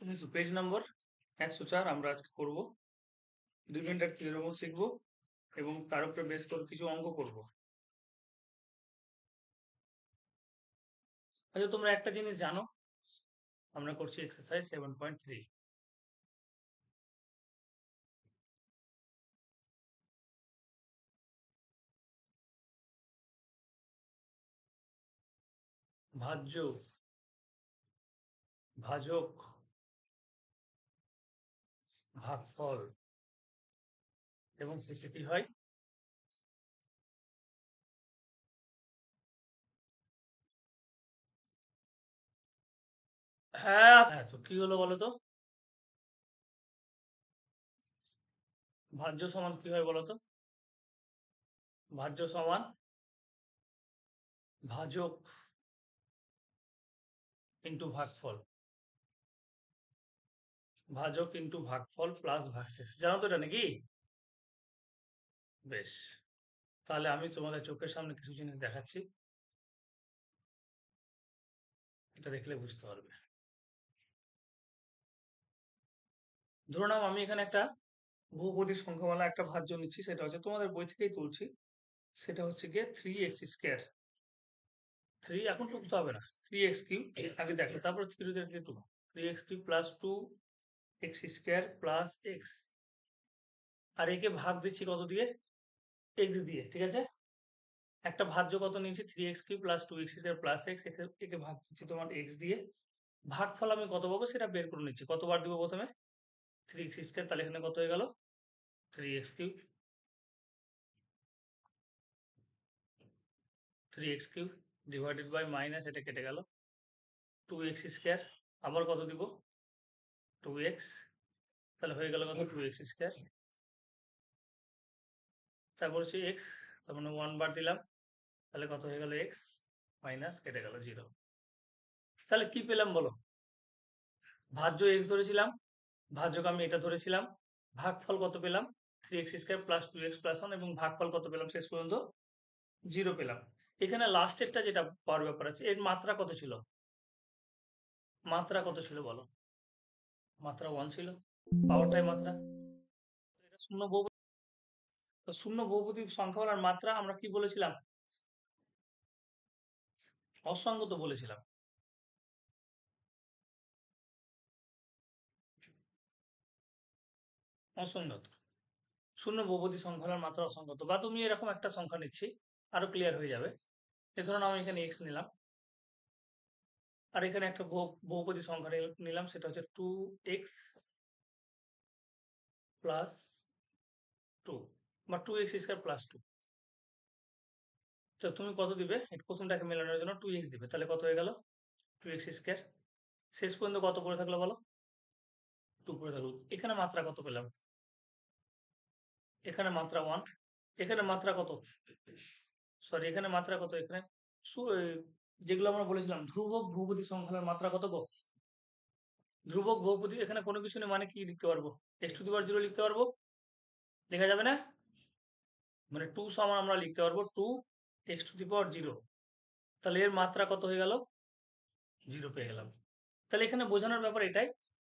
শুনেছো পেজ নম্বর 104 আমরা আজকে করব 2 মিনিটের থিওরেমও শিখবো এবং তার উপরে বেস করে কিছু অঙ্ক করব। আচ্ছা, তোমরা একটা জিনিস জানো, আমরা করছি এক্সারসাইজ 7.3। ভাজ্য, ভাজক, ভাগফল এবং শেষে কি হয়? হ্যাঁ, তো কি হলো বলো তো? ভাজ্য সমান কি হয় বলো তো? ভাজ্য সমান ভাজক ইন্টু ভাগফল, ভাজক ইন্টু ভাগফল প্লাস ভাগশেষ। জানো তো এটা নাকি? বেশ, তাহলে আমি তোমাদের চোখের সামনে কিছু জিনিস দেখাচ্ছি, এটা দেখলে বুঝতে পারবে। ধরে নাও আমি এখানে একটা বহুপদী সংখ্যাওয়ালা একটা ভাজ্য নিচ্ছি, সেটা হচ্ছে তোমাদের বই থেকেই তুলছি, সেটা হচ্ছে গিয়ে 3x²। 3 এখন টুকতে হবে না, 3x³ আগে দেখো, তারপর 3 3x³ plus 2x² plus x, আর একে ভাগ দিচ্ছি কত দিয়ে? এক্স দিয়ে, ঠিক আছে। একটা ভাজ্য কত নিয়েছি? 3x³ plus 2x² plus x, একে ভাগ দিচ্ছি তোমার এক্স দিয়ে। ভাগফল আমি কত পাবো সেটা বের করে নিচ্ছি। কতবার দিব প্রথমে? 3x², তাহলে এখানে কত হয়ে গেল? 3x³ 3x³ divided by minus, এটা কেটে গেল 2x², আবার কত দিব? 2x, তাহলে হয়ে গেল কত? 2x², তারপর হচ্ছে x, তার মানে 1 বার দিলাম, তাহলে কত হয়ে গেল? x মাইনাস, কেটে গেল 0। তাহলে কি পেলাম বলো? ভাজ্য x ধরেছিলাম, ভাজক আমি এটা ধরেছিলাম, ভাগফল কত পেলাম? 3x² প্লাস 2x প্লাস 1, এবং ভাগফল কত পেলাম শেষ পর্যন্ত? 0 পেলাম। এখানে লাস্টেরটা যেটা পাওয়ার ব্যাপার আছে, এর মাত্রা কত ছিল? মাত্রা কত ছিল বলো? মাত্রা 1 ছিল, পাওয়ারটাই মাত্রা। এটা শূন্য বহুপদী, তো শূন্য বহুপদী সংখ্যাওয়ালার মাত্রা আমরা কি বলেছিলাম? অসঙ্গত বলেছিলাম। অসঙ্গত, শূন্য বহুপদী সংখ্যার মাত্রা অসঙ্গত। বা তুমি এরকম একটা সংখ্যা নিচ্ছি, আরো ক্লিয়ার হয়ে যাবে। এ ধরুন আমি এখানে এক্স নিলাম, আর এখানে একটা বহুপদী সংখ্যা নিলাম, সেটা হচ্ছে 2x প্লাস 2 বা 2x² প্লাস 2। তো তুমি কত দিবে? প্রথমটাকে মেলানোর জন্য 2x দিবে, তাহলে কত হয়ে গেল? 2x²। শেষ পর্যন্ত কত পড়ে থাকলো বলো? 2 পড়ে থাকলো। এখানে মাত্রা কত পেলাম? এখানে মাত্রা 1, এখানে মাত্রা কত? সরি, এখানে মাত্রা কত? এখানে যেগুলো আমরা বলেছিলাম ধ্রুবক বহুপদী সংখ্যার মাত্রা কত গো? ধ্রুবক বহুপদী, এখানে কোনো কিছু নেই, মানে কি লিখতে পারবো? x⁴ লিখতে পারবো, লেখা যাবে না? মানে 2 সমান আমরা লিখতে পারবো 2x⁴। তাহলে এর মাত্রা কত হয়ে গেল? 0 পেয়ে গেলাম। তাহলে এখানে বোঝানোর ব্যাপার এটাই,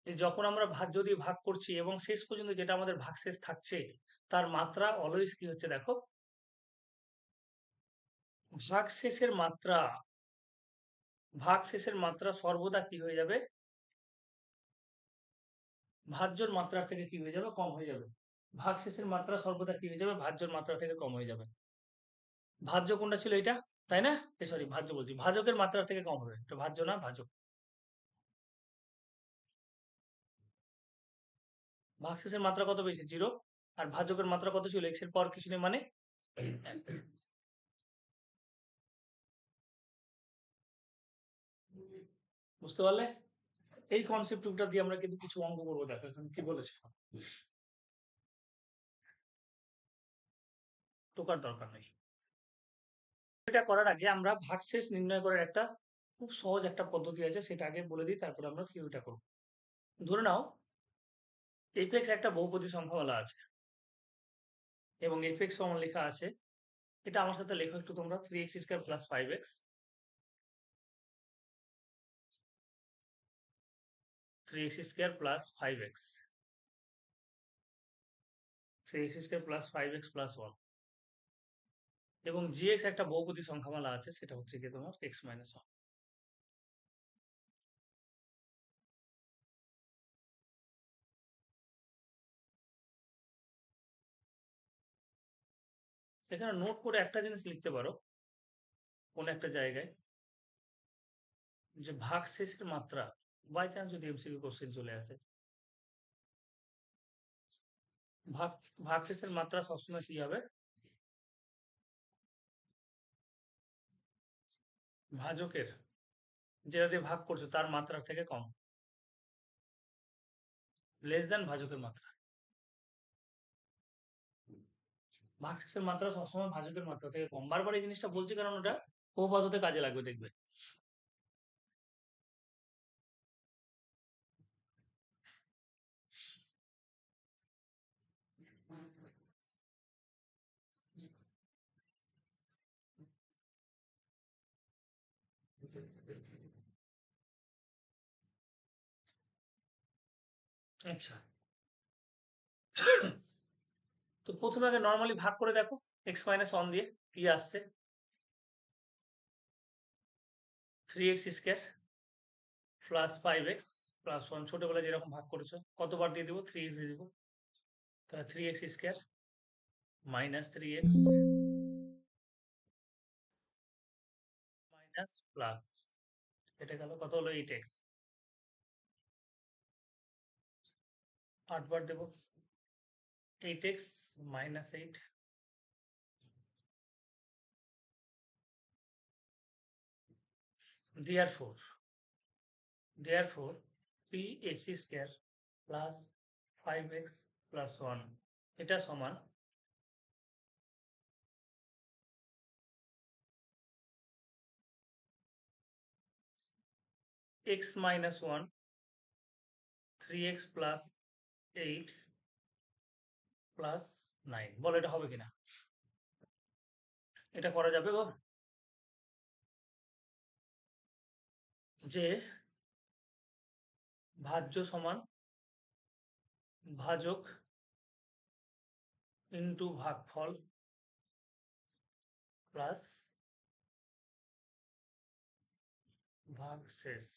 যে যখন আমরা ভাজ্য দিয়ে ভাগ করছি এবং শেষ পর্যন্ত যেটা আমাদের ভাগশেষ থাকছে, তার মাত্রা অলওয়েজ কি হচ্ছে দেখো? ভাগশেষের মাত্রা, ভাগশেষের মাত্রা সর্বদা কি হয়ে যাবে? ভাজ্যর মাত্রার থেকে কি হয়ে যাবে? কম হয়ে যাবে। ভাগশেষের মাত্রা সর্বদা কি হয়ে যাবে? ভাজ্যর মাত্রা থেকে কম হয়ে যাবে। ভাজ্য কোনটা ছিল? এটা, তাই না? সরি, ভাজ্য বলছি, ভাজকের মাত্রা থেকে কম হবে, এটা ভাজ্য না, ভাজক। ভাগশেষের মাত্রা কত পেয়েছি? 0। আর ভাজকের মাত্রা কত ছিল? x এর পাওয়ার কিছু নেই মানে। বুঝতে পারলে? এই কনসেপ্টটা দিয়ে আমরা কিন্তু কিছু অঙ্ক করবো। দেখো এখানে কি বলেছে, টোকার দরকার নেই। এটা করার আগে আমরা ভাগশেষ নির্ণয় করার একটা খুব সহজ একটা পদ্ধতি আছে, সেটা আগে বলে দিই, তারপরে আমরা থিওরিটা করব। ধরে নাও f(x) একটা বহুপদী সংখ্যা বলা আছে, এবং f(x) সমান লেখা আছে, এটা আমার সাথে লেখো একটু তোমরা, 3x² plus 5x। 3x² plus 5x, 3x² plus 5x plus 1, এবং gx একটা বহুপদী সংখ্যামালা আছে, সেটা হচ্ছে কি তোমার x মাইনাস 1। এখানে নোট করে একটা জিনিস লিখতে পারো কোন একটা জায়গায়, যে ভাগশেষের মাত্রা, বাই চান্স যদি এমসিকিউ কোশ্চেন চলে আসে, ভাগ ভাগশেষের মাত্রা সবসময় কি হবে, ভাজকের যেটা দিয়ে ভাগ করছো তার মাত্রা থেকে কম, লেস দেন ভাজকের মাত্রা। ভাগশেষের মাত্রা সবসময় ভাজকের মাত্রা থেকে কম। বারবার এই জিনিসটা বলছি কারণ ওটা বহুপদতে কাজে লাগবে, দেখবে। আচ্ছা, তো প্রথমে আগে নর্মালি ভাগ করে দেখো x মাইনাস 1 দিয়ে, কি আসছে, 3x² প্লাস 5x প্লাস 1, ছোটবেলায় যেরকম ভাগ করেছো, কতবার দিয়ে দিব, 3x দিয়ে দিব, তাহলে 3x² minus 3x minus plus, এটা গেল কত হলো 8x, 8 বার দেব, 8x minus 8, therefore 3x² plus 5x plus 1 এটা সমান x minus 1, 3x plus 8 plus 9। বলো এটা হবে কিনা, এটা করা যাবে গো, যে ভাজ্য সমান ভাজক ইন্টু ভাগফল প্লাস ভাগশেষ,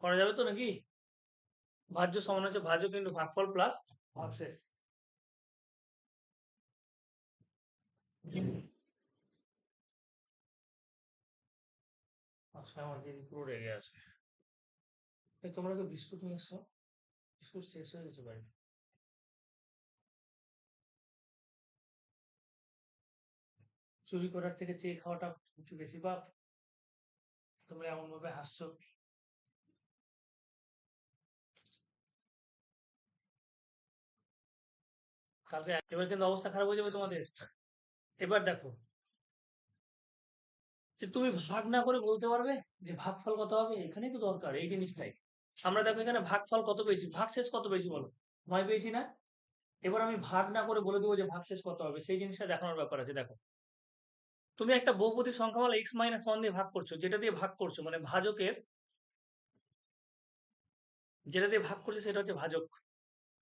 করা যাবে তো নাকি? ভাজ্য সমান হচ্ছে ভাজক ইন্টু ভাগফল প্লাস ভাগশেষ। আচ্ছা, আমার দিদি পুরো রেগে আছে। এই তোমরা তো বিস্কুট নিয়ে এসছো, বিস্কুট শেষ হয়ে গেছে বাড়ি। চুরি করার থেকে চেয়ে খাওয়াটা একটু বেশি পাপ। তোমরা এমন ভাবে হাসছো, কালকে এবার কিন্তু অবস্থা খারাপ হয়ে যাবে তোমাদের। এবার দেখো, যে তুমি ভাগ না করে বলতে পারবে যে ভাগফল কত হবে, এখানেই তো দরকার এই জিনিসটাই। আমরা দেখো এখানে ভাগফল কত পেয়েছি, ভাগশেষ কত পেয়েছি বলো, 9 পেয়েছি না? এবার আমি ভাগ না করে বলে দেবো যে ভাগশেষ কত হবে, সেই জিনিসটা দেখানোর ব্যাপার আছে। দেখো, তুমি একটা বহুপদী সংখ্যামালা x মাইনাস 1 দিয়ে ভাগ করছো, যেটা দিয়ে ভাগ করছো মানে ভাজকের, যেটা দিয়ে ভাগ করছে সেটা হচ্ছে ভাজক।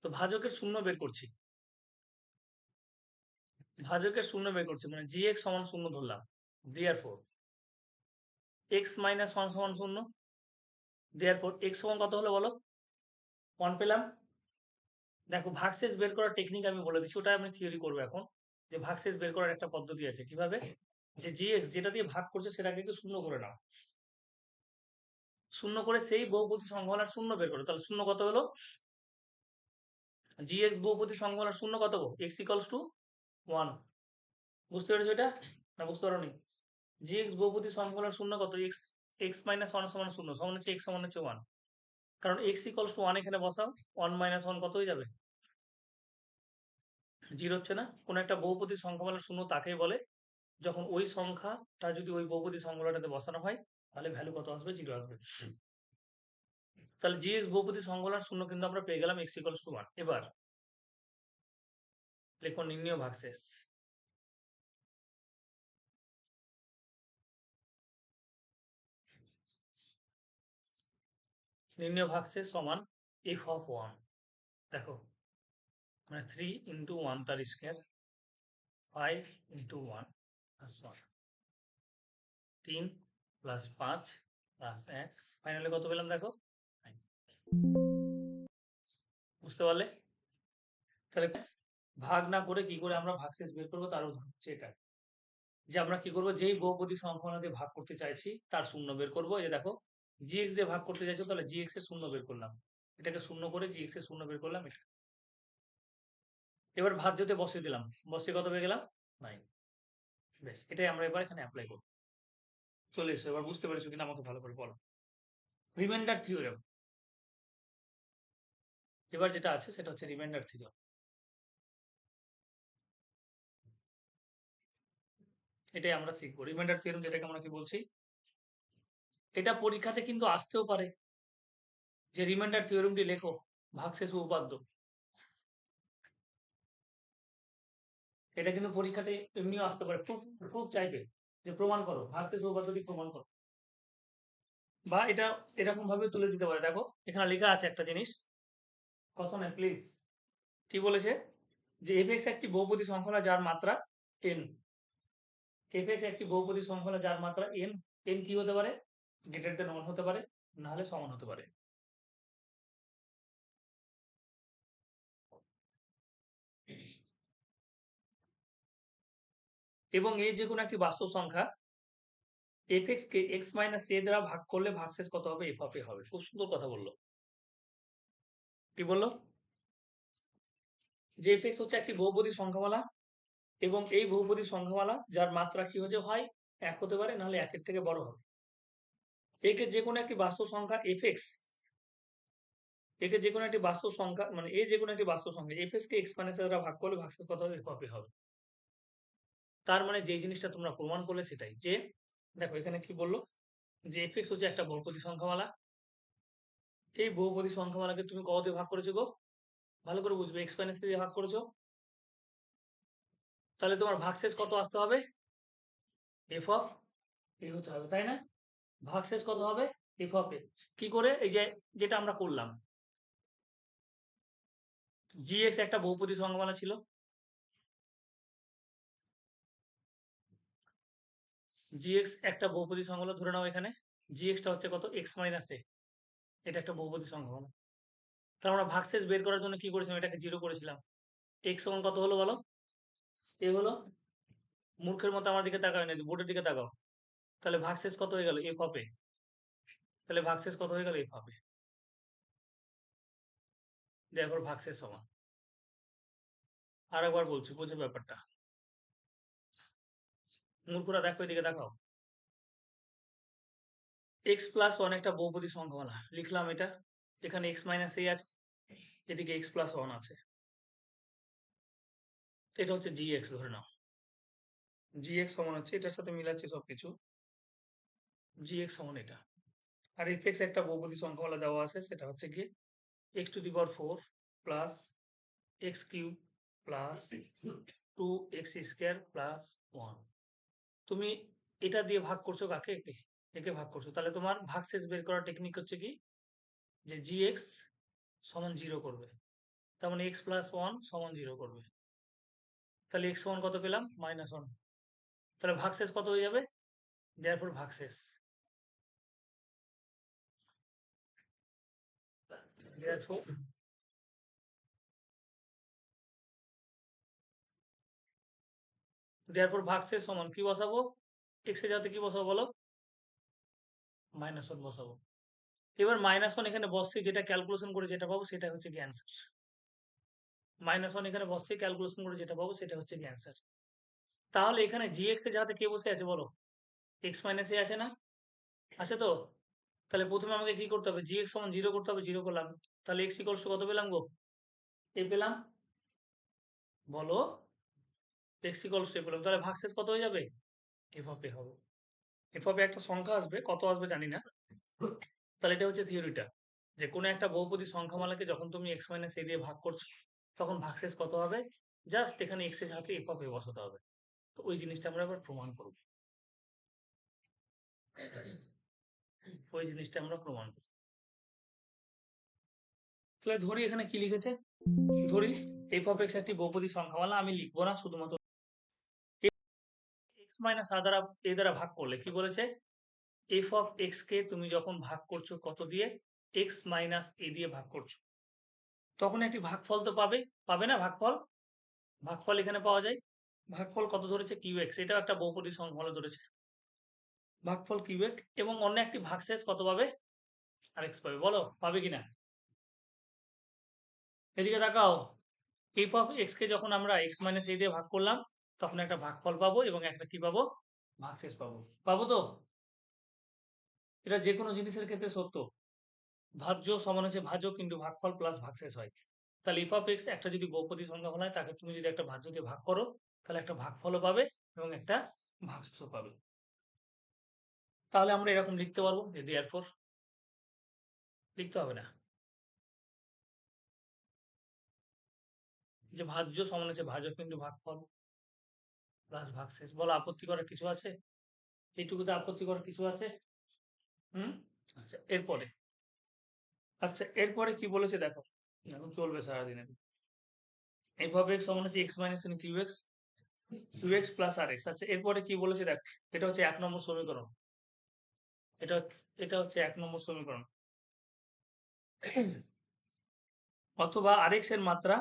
তো ভাজকের শূন্য বের করছি, ভাজকের শূন্য বের করছি মানে gx সমান শূন্য ধরলাম, therefore x মাইনাস 1 সমান শূন্য, therefore x সমান কত হলো বলো, 1 পেলাম। দেখো ভাগশেষ বের করার টেকনিক আমি বলে দিচ্ছি, ওটা আমি থিওরি করবো এখন। যে ভাগশেষ বের করার একটা পদ্ধতি আছে, কিভাবে, যে gx যেটা দিয়ে ভাগ করছে সেটাকে একটু শূন্য করে নাও, শূন্য করে সেই বহুপদী সংখ্যামালার শূন্য বের করো, তাহলে শূন্য কত হলো, gx বহুপদী সংখ্যামালার শূন্য কত গো, x ইকুয়ালস টু 1। বুঝতে পেরেছো এটা, না বুঝতে পারোনি? gx বহুপদী সংখ্যামালার শূন্য কত, x, x মাইনাস 1 সমান শূন্য, সমান হচ্ছে x সমান হচ্ছে 1, কারণ x ইকুয়ালস টু 1 এখানে বসাও, 1 মাইনাস 1 কত হয়ে যাবে, 0 হচ্ছে না? কোন একটা বহুপদী সংখ্যামালার শূন্য তাকেই বলে যখন ওই সংখ্যাটা যদি ওই বহুপদী সংখ্যাটাতে বসানো হয়, তাহলে ভ্যালু কত আসবে, 0 আসবে। তাহলে gx বহুপদী সংখ্যামালার শূন্য কিন্তু আমরা পেয়ে গেলাম, x ইকুয়ালস টু 1। এবার লিখুন নির্ণেয় ভাগশেষ। নির্ণয় ভাগশেষ সমান এফ অফ ওয়ান। দেখো মানে 3 ইন্টু ওয়ান তার square, 5 into one plus one, 3 plus 5 plus 1, finally কত পেলাম দেখো 9। বুঝতে পারলে? তাহলে ভাগ না করে কি করে আমরা ভাগশেষ বের করবো তার উদাহরণ হচ্ছে এটা, যে আমরা কি করবো, যেই বহুপদী সংখ্যা দিয়ে ভাগ করতে চাইছি তার শূন্য বের করবো। এই যে দেখো জিএক্স দিয়ে ভাগ করতে চাইছো, তাহলে জিএক্স এর শূন্য বের করলাম, এটাকে শূন্য করে জিএক্স এর শূন্য বের করলাম এটা। এবার ভাজ্যতে বসিয়ে দিলাম, বসিয়ে কত পেয়ে গেলাম 9। বেশ, এটাই আমরা এবার এখানে অ্যাপ্লাই করবো। চলে এসো, এবার বুঝতে পেরেছো কিনা আমাকে ভালো করে বলো। রিমাইন্ডার থিওরেম, এবার যেটা আছে সেটা হচ্ছে রিমাইন্ডার থিওরেম। এটাই আমরা শিখবো। রিমাইন্ডার থিওরেম যেটাকে আমরা কি বলছি, এটা পরীক্ষাতে কিন্তু আসতেও পারে যে রিমাইন্ডার থিওরেমটি লেখো ভাগশেষ উপপাদ্য। এটা কিন্তু পরীক্ষাতে এমনিও আসতে পারে, প্রুফ চাইবে যে প্রমাণ করো ভাগশেষ উপপাদ্যটি প্রমাণ করো, বা এটা এরকম ভাবে তুলে দিতে পারে। দেখো এখানে লেখা আছে একটা জিনিস, কথা নয় প্লিজ। কি বলেছে যে এফ একটি বহুপদী সংখ্যা যার মাত্রা n। এফ একটি বহুপদী সংখ্যা যার মাত্রা n। n কি হতে পারে, গ্রেটার দেন 1 হতে পারে, না হলে সমান হতে পারে। এবং এই যে কোনো একটি বাস্তব সংখ্যা এফ কে এক্স মাইনাস এ দ্বারা ভাগ করলে ভাগশেষ কত হবে, এফ অফ এ হবে। খুব সুন্দর কথা বললো। কি বললো, যে এফ হচ্ছে একটি বহুপদী সংখ্যামালা এবং এই বহুপদী সংখ্যামালা যার মাত্রা কি হচ্ছে হয় 1 হতে পারে, নাহলে 1-এর থেকে বড় হবে। একে যে কোনো একটি বাস্তব সংখ্যা এফ একে যে কোনো একটি বাস্তব সংখ্যা মানে এ যে কোনো একটি বাস্তব সংখ্যা এফ কে এক্স মাইনাস দ্বারা ভাগ করলে ভাগশেষ কত হবে, এফ অফ এ হবে। তার মানে যে জিনিসটা তোমরা প্রমাণ করলে সেটাই, যে দেখো এখানে কি বললো, যে এফ হচ্ছে একটা বহুপদী সংখ্যামালা। এই বহুপদী সংখ্যামালাকে তুমি কত দিয়ে ভাগ করেছো গো, ভালো করে বুঝবে, এক্স মাইনাস দিয়ে ভাগ করেছো। তাহলে তোমার ভাগশেষ কত আসতে হবে, এফ অফ এ হতে হবে, তাই না? ভাগশেষ কত হবে, এফ অফ এ। কি করে, এই যে যেটা আমরা করলাম, জিএক্স একটা বহুপদী সংখ্যামালা ছিল, জিএক্স একটা বহুপদী সংখ্যামালা ধরে নাও, এখানে জিএক্সটা হচ্ছে কত, এক্স মাইনাস এ, এটা একটা বহুপদী সংখ্যামালা। তাহলে আমরা ভাগশেষ বের করার জন্য কি করেছিলাম, এটাকে জিরো করেছিলাম। এক্স সমান কত হলো বলো, এ হলো। মূর্খের মতো আমার দিকে তাকাও না, বোর্ডের দিকে তাকাও। তাহলে ভাগশেষ কত হয়ে গেল, এফ অফ এ। তাহলে ভাগশেষ কত হয়ে গেল, এফ অফ এ। দেখো ভাগশেষ সমান, আর একবার বলছি বুঝে ব্যাপারটা। মূর্খরা দেখো এদিকে দেখাও, এক্স প্লাস ওয়ান একটা বহুপদী সংখ্যামালা লিখলাম এটা, এখানে এক্স মাইনাস এ আছে, এদিকে এক্স প্লাস ওয়ান আছে, এটা হচ্ছে জি এক্স ধরে নাও। জি এক্স সমান হচ্ছে, এটার সাথে মিলাচ্ছি সবকিছু, জি এক্স সমান এটা। আর এফ এক্স একটা বহুপদী সংখ্যামালা দেওয়া আছে, সেটা হচ্ছে কি x to the power 4 plus x cube plus 2x square plus 1। তুমি এটা দিয়ে ভাগ করছো কাকে, একে, একে ভাগ করছো। তাহলে তোমার ভাগশেষ বের করার টেকনিক হচ্ছে কি, যে জি এক্স সমান 0 করবে, তার মানে এক্স প্লাস 1 সমান 0 করবে। তাহলে এক্স সমান কত পেলাম, -1। তাহলে ভাগশেষ কত হয়ে যাবে, দেয়ারফর ভাগশেষ, দেয়ারফর দেয়ারফর ভাগশেষ সমান কি বসাবো, এক্স এর জায়গাতে কি বসাবো বলো, -1 বসাবো। এবার -1 এখানে বসছি, যেটা ক্যালকুলেশন করে যেটা পাবো সেটা হচ্ছে কি অ্যান্সার। -1 এখানে বসছি, ক্যালকুলেশন করে যেটা পাবো সেটা হচ্ছে কি অ্যান্সার। তাহলে এখানে জিএক্স এর জায়গাতে কে বসে আছে বলো, এক্স মাইনাস এ আছে না, আছে তো। তাহলে প্রথমে আমাকে কি করতে হবে, জিএক্স সমান 0 করতে হবে, 0 করলাম। তাহলে এক্স ইকুয়ালস কত পেলাম গো, এ পেলাম, বলো, এক্স ইকুয়ালস এ পেলাম। তাহলে ভাগশেষ কত হয়ে যাবে, এফ অফ এ হবে। এফ অফ এ একটা সংখ্যা আসবে, কত আসবে জানি না। তাহলে এটা হচ্ছে থিওরিটা, যে কোনো একটা বহুপদী সংখ্যামালাকে যখন তুমি এক্স মাইনাস এ দিয়ে ভাগ করছো তখন ভাগশেষ কত হবে, জাস্ট এখানে এক্স এর সাথে এফ অফ এ বসাতে হবে। তো ওই জিনিসটা আমরা এবার প্রমাণ করব, ওই জিনিসটা আমরা প্রমাণ করব। তাহলে ধরি এখানে কি লিখেছে, ধরি এফ অফ এক্স একটি বহুপদী সংখ্যামালা, আমি লিখবো না, শুধুমাত্র এক্স মাইনাস এ দ্বারা ভাগ করলে কি বলেছে, এফ অফ এক্স কে তুমি যখন ভাগ করছো কত দিয়ে, এক্স মাইনাস এ দিয়ে ভাগ করছো, তখন একটি ভাগফল তো পাবে, পাবে না ভাগফল, ভাগফল এখানে পাওয়া যায়, ভাগফল কত ধরেছে কিউ এক্স, এটাও একটা বহুপদী সংখ্যামালা ধরেছে, ভাগফল কিউ এক্স, এবং অন্য একটি ভাগশেষ কত পাবে, আর এক্স পাবে, বলো পাবে কিনা, এদিকে তাকাও, এফ অফ এক্স কে যখন আমরা এক্স মাইনাস এ দিয়ে ভাগ করলাম, তখন একটা ভাগফল পাবো এবং একটা কি পাবো, ভাগশেষ পাবো, পাবো তো, এটা যে কোনো জিনিসের ক্ষেত্রে সত্য, ভাজ্য সমান হচ্ছে ভাজক কিন্তু ভাগফল প্লাস ভাগশেষ হয়। তাহলে এফ অফ এক্স একটা যদি বহুপদী সংখ্যা হয়, তাকে তুমি যদি একটা ভাজ্য দিয়ে ভাগ করো, তাহলে একটা ভাগফলও পাবে এবং একটা ভাগশেষও পাবে। তাহলে আমরা এরকম লিখতে পারবো যে দেয়ারফর, লিখতে হবে না, যে ভাজ্য সমান হচ্ছে ভাজক কিন্তু ভাগফল প্লাস ভাগশেষ। বলো আপত্তি করার কিছু আছে, এইটুকুতে আপত্তি করার কিছু আছে? হুম, আচ্ছা এরপরে, আচ্ছা এরপরে কি বলেছে দেখো, এখন চলবে সারাদিন, এভাবে এক্স সমান হচ্ছে x minus q x, q x plus r x. আচ্ছা এরপরে কি বলেছে দেখ, এটা হচ্ছে 1 নম্বর সমীকরণ, এটা এটা হচ্ছে 1 নম্বর সমীকরণ, অথবা আর এক্স এর মাত্রা।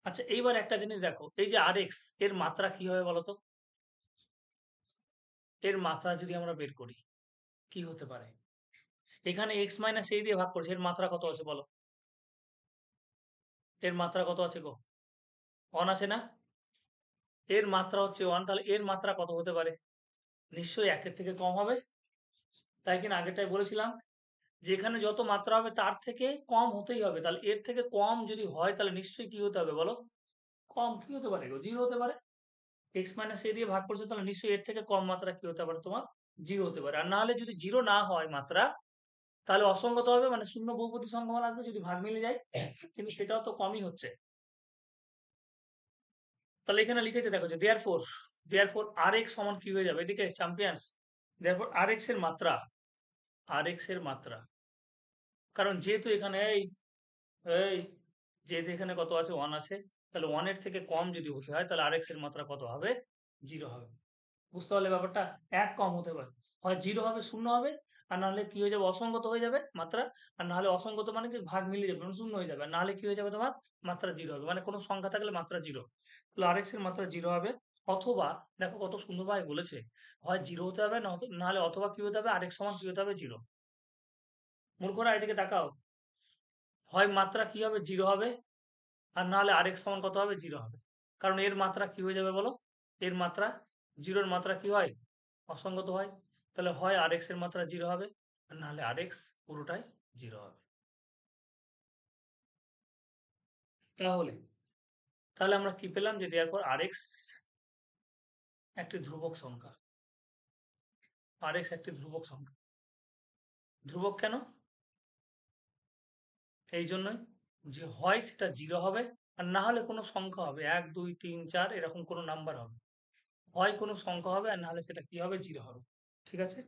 আচ্ছা এইবার একটা জিনিস দেখো, এই যে আর এক্স এর মাত্রা কি হবে বলতো, এর মাত্রা যদি আমরা বের করি কি হতে পারে, এখানে এক্স মাইনাস এ দিয়ে ভাগ করছে, এর মাত্রা কত আছে বলো, এর মাত্রা কত আছে গো, 1 আছে না, এর মাত্রা হচ্ছে 1, তাহলে এর মাত্রা কত হতে পারে, নিশ্চয়ই 1 থেকে কম হবে, তাই কিনা, আগেরটাই বলেছিলাম, যেখানে যত মাত্রা হবে তার থেকে কম হতেই হবে, তাহলে এর থেকে কম যদি হয় তাহলে নিশ্চয়ই কি হতে হবে বলো, কম, কি হতে পারে গো, জিরো হতে পারে, এক্স মাইনাস এ দিয়ে ভাগ করছে, তাহলে নিশ্চয়ই এর থেকে কম মাত্রা কি হতে পারে তোমার, জিরো হতে পারে, আর না হলে যদি জিরো না হয় মাত্রা, তাহলে অসংগত হবে, মানে শূন্য বহুপদী সংখ্যামালা আসবে যদি ভাগ মিলে যায়, কিন্তু সেটাও তো কমই হচ্ছে। তাহলে এখানে লিখেছে দেখো যে দেয়ারফোর আর এক্স সমান কি হয়ে যাবে, এদিকে চ্যাম্পিয়ন্স, দেয়ারফোর আর এক্স এর মাত্রা, আর এক্স এর মাত্রা, কারণ যেহেতু এখানে এই যেহেতু এখানে কত আছে, 1 আছে, তাহলে 1 এর থেকে কম যদি হতে হয়, তাহলে আর এক্স এর মাত্রা কত হবে, জিরো হবে। বুঝতে পারলে ব্যাপারটা, এক কম হতে পারে, হয় জিরো হবে, শূন্য হবে, আর নাহলে কি হয়ে যাবে, অসংগত হয়ে যাবে মাত্রা, আর নাহলে অসংগত মানে কি, ভাগ মিলে যাবে মানে শূন্য হয়ে যাবে, আর নাহলে কি হয়ে যাবে তোমার, মাত্রা জিরো হবে, মানে কোনো সংখ্যা থাকলে মাত্রা জিরো, তাহলে আর এক্স এর মাত্রা জিরো হবে, অথবা দেখো কত সুন্দরভাবে বলেছে, হয় জিরো হতে হবে, নাহলে অথবা কি হতে হবে, আর এক্স সমান কি হতে হবে, জিরো। মূর্খরা এদিকে তাকাও, হয় মাত্রা কি হবে, জিরো হবে, আর নাহলে আর এক্স সমান কত হবে, জিরো হবে, কারণ এর মাত্রা কি হয়ে যাবে বলো, এর মাত্রা, জিরোর মাত্রা কি হয়, অসংগত হয়, তাহলে হয় আর এক্স এর মাত্রা জিরো হবে, আর নাহলে আর এক্স পুরোটাই জিরো হবে। তাহলে তাহলে আমরা কি পেলাম, যে দেওয়ার পর আর এক্স একটি ধ্রুবক সংখ্যা, আর এক্স একটি ধ্রুবক সংখ্যা, ধ্রুবক কেন, এই জন্যই যে হয় সেটা জিরো হবে, আর না হলে কোনো সংখ্যা হবে, 1 2 3 4 এরকম কোনো নাম্বার হবে, হয় কোনো সংখ্যা হবে, আর না হলে সেটা কি হবে, জিরো হবে, ঠিক আছে।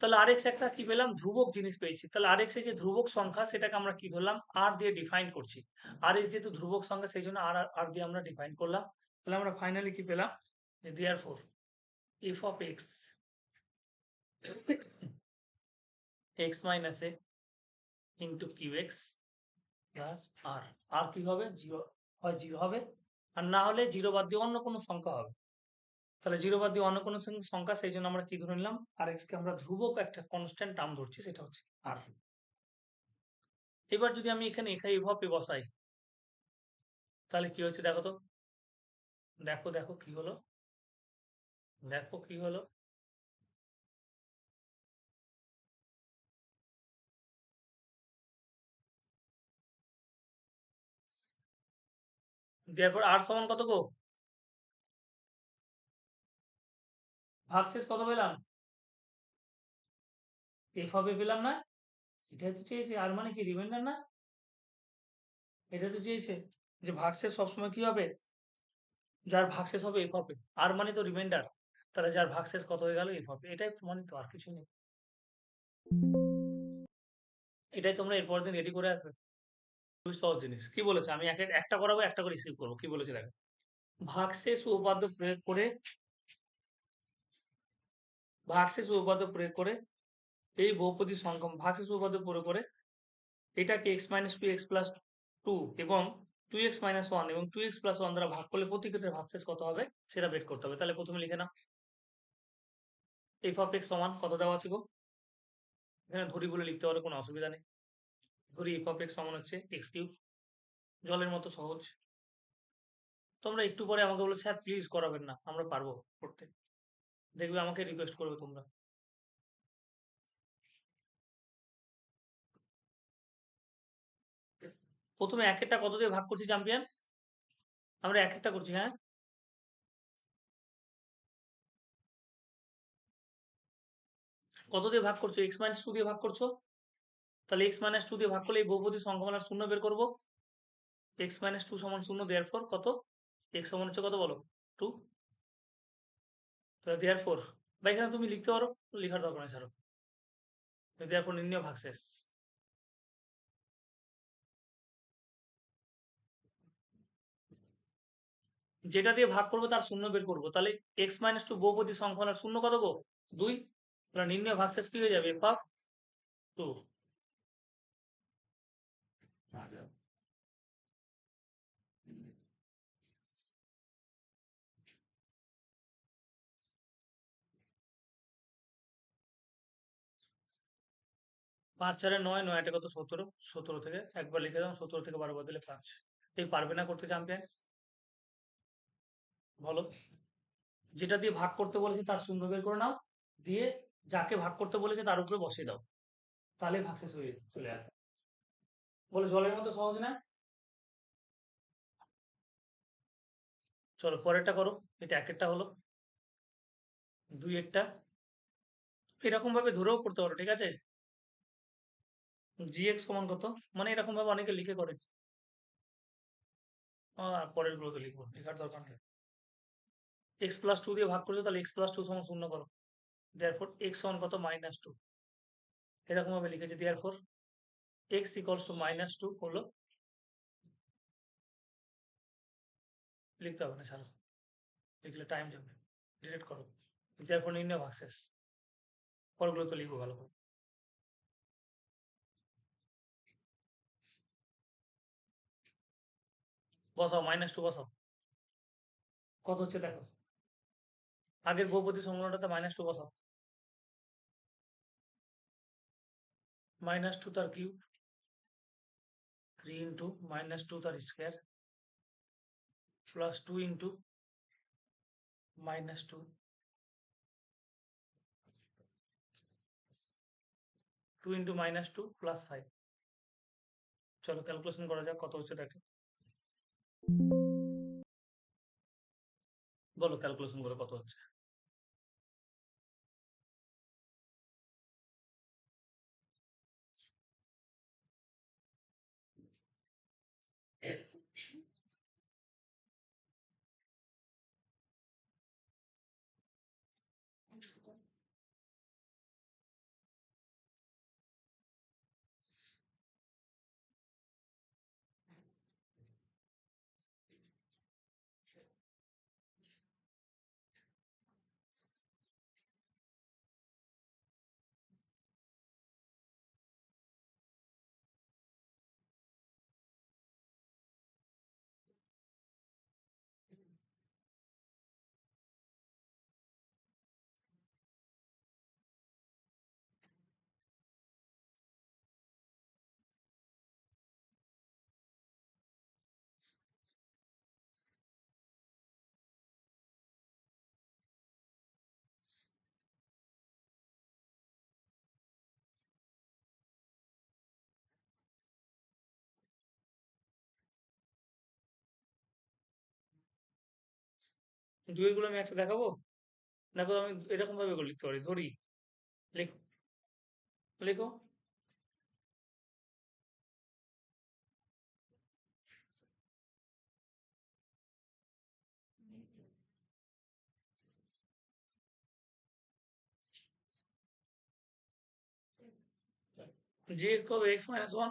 তাহলে আর এক্স একটা কি পেলাম, ধ্রুবক জিনিস পেয়েছি, তাহলে আর এক্স এর যে ধ্রুবক সংখ্যা সেটাকে আমরা কি ধরলাম, আর দিয়ে ডিফাইন করছি, আর এক্স যেহেতু ধ্রুবক সংখ্যা সেই জন্য আর দিয়ে আমরা ডিফাইন করলাম, তাহলে আমরা ফাইনালি কি পেলাম, যে therefore f of x x minus a into q x plus r, r কি হবে, জিরো, হয় জিরো হবে, আর না হলে জিরো বাদ দিয়ে অন্য কোনো সংখ্যা হবে, তাহলে জিরো বাদ দিয়ে অন্য কোনো সংখ্যা, সেই জন্য আমরা কি ধরে নিলাম, আর এক্স কে আমরা ধ্রুবক একটা কনস্ট্যান্ট টার্ম ধরছি, সেটা হচ্ছে আর। এবার যদি আমি এখানে এইভাবে বসাই, তাহলে কি হচ্ছে দেখো তো, দেখো দেখো কি হলো, দেখো কি হলো, দেওয়ার পর আর সমান কত গো, ভাগশেষ কত পেলাম, এফ হবে পেলাম না, এটাই তো চেয়েছে, আর মানে কি রিমাইন্ডার না, এটা তো চেয়েছে যে ভাগশেষ সবসময় কি হবে, যার ভাগশেষ হবে এফ হবে, আর মানে তো রিমাইন্ডার, তাহলে যার ভাগশেষ কত হয়ে গেল, এফ হবে, এটাই প্রমাণিত, আর কিছু নেই। এটাই তোমরা এরপর দিন রেডি করে আসবে। খুবই সহজ জিনিস। কি বলেছে? আমি একটা করাবো, একটা করে রিসিভ করবো। কি বলেছে দেখো? ভাগশেষ উপপাদ্য প্রয়োগ করে ভাগশেষ উপপাদ্য প্রয়োগ করে এই বহুপদী সংখ্যা ভাগশেষ উপপাদ্য প্রয়োগ করে এটাকে x minus two x plus two এবং 2x মাইনাস ওয়ান এবং 2x প্লাস ওয়ান দ্বারা ভাগ করলে প্রতি ক্ষেত্রে ভাগশেষ কত হবে সেটা বের করতে হবে। তাহলে প্রথমে লিখে নাও এফ অফ এক্স সমান কত দেওয়া আছে গো? এখানে ধরি বলে লিখতে পারো, কোনো অসুবিধা নেই। ধরি এফ অফ এক্স সমান হচ্ছে এক্স কিউব। জলের মতো সহজ। তোমরা একটু পরে আমাকে বলে স্যার প্লিজ করাবেন না, আমরা পারবো করতে। দেখবে আমাকে রিকোয়েস্ট করবে তোমরা। প্রথমে এক একটা কত দিয়ে ভাগ করছি চ্যাম্পিয়ন্স? আমরা এক একটা করছি, হ্যাঁ? কত দিয়ে ভাগ করছো? এক্স মাইনাস টু দিয়ে ভাগ করছো। তাহলে এক্স মাইনাস টু দিয়ে ভাগ করলে এই বহুপদী সংখ্যামালার শূন্য বের করবো। এক্স মাইনাস টু সমান শূন্য, দেয়ার ফোর কত? এক্স সমান হচ্ছে কত বলো? টু। দেয়ার ফোর বা এখানে তুমি লিখতে পারো, লেখার দরকার নেই, ছাড়ো। দেয়ার ফোর নির্ণয় ভাগশেষ। যেটা দিয়ে ভাগ করবো তার শূন্য বের করবো। তাহলে এক্স মাইনাস টু বহুপদী সংখ্যামালার শূন্য কত গো? দুই। তাহলে নির্ণয় ভাগশেষ কি হয়ে যাবে? F of two. 5 4 9, 9 8 কত? 17। 17 থেকে একবার লিখে দাও, 17 থেকে 12 বাদ দিলে 5। এই পারবে না করতে চ্যাম্পিয়ন্স? বলো। যেটা দিয়ে ভাগ করতে বলেছে তার শূন্য বের করে নাও, দিয়ে যাকে ভাগ করতে বলেছে তার উপরে বসিয়ে দাও, তাহলে ভাগশেষ হয়ে চলে আসবে। বলে জলের মতো সহজ না? চলো পরেরটা করো। এটা এক একটা হলো, দুই একটা। এরকম ভাবে ধরেও করতে পারো, ঠিক আছে? জি এক্স সমান কত? মানে এরকম ভাবে অনেকে লিখে করেছে। পরের গুলো তো লিখবো, লেখার দরকার নেই। এক্স প্লাস টু দিয়ে ভাগ করছো, তাহলে এক্স প্লাস টু সমান শূন্য করো। দেয়ার ফোর এক্স সমান কত? Minus two. এরকম ভাবে লিখেছি। There four x equals two minus two হলো। লিখতে হবে না, ছাড়ো। লিখলে টাইম যাবে, ডিলিট করো। দেয়ার ফোর নির্ণয় ভাগশেষ। পরগুলো তো লিখবো ভালো করে। বসাও, মাইনাস টু বসাও। কত হচ্ছে দেখো? আগের বহুপদী সংখ্যাটাতে মাইনাস টু বসাও। মাইনাস টু তার কিউব, 3 ইন্টু মাইনাস টু তার square plus 2 into minus two, 2 into minus two plus 5। চলো ক্যালকুলেশন করা যাক কত হচ্ছে দেখো। বলো ক্যালকুলেশন করে কত হচ্ছে। দুই গুলো আমি একটা দেখাবো। দেখো আমি এরকম ভাবে করে লিখতে পারি। ধরি, লেখো, লেখো। জি হবে x-1,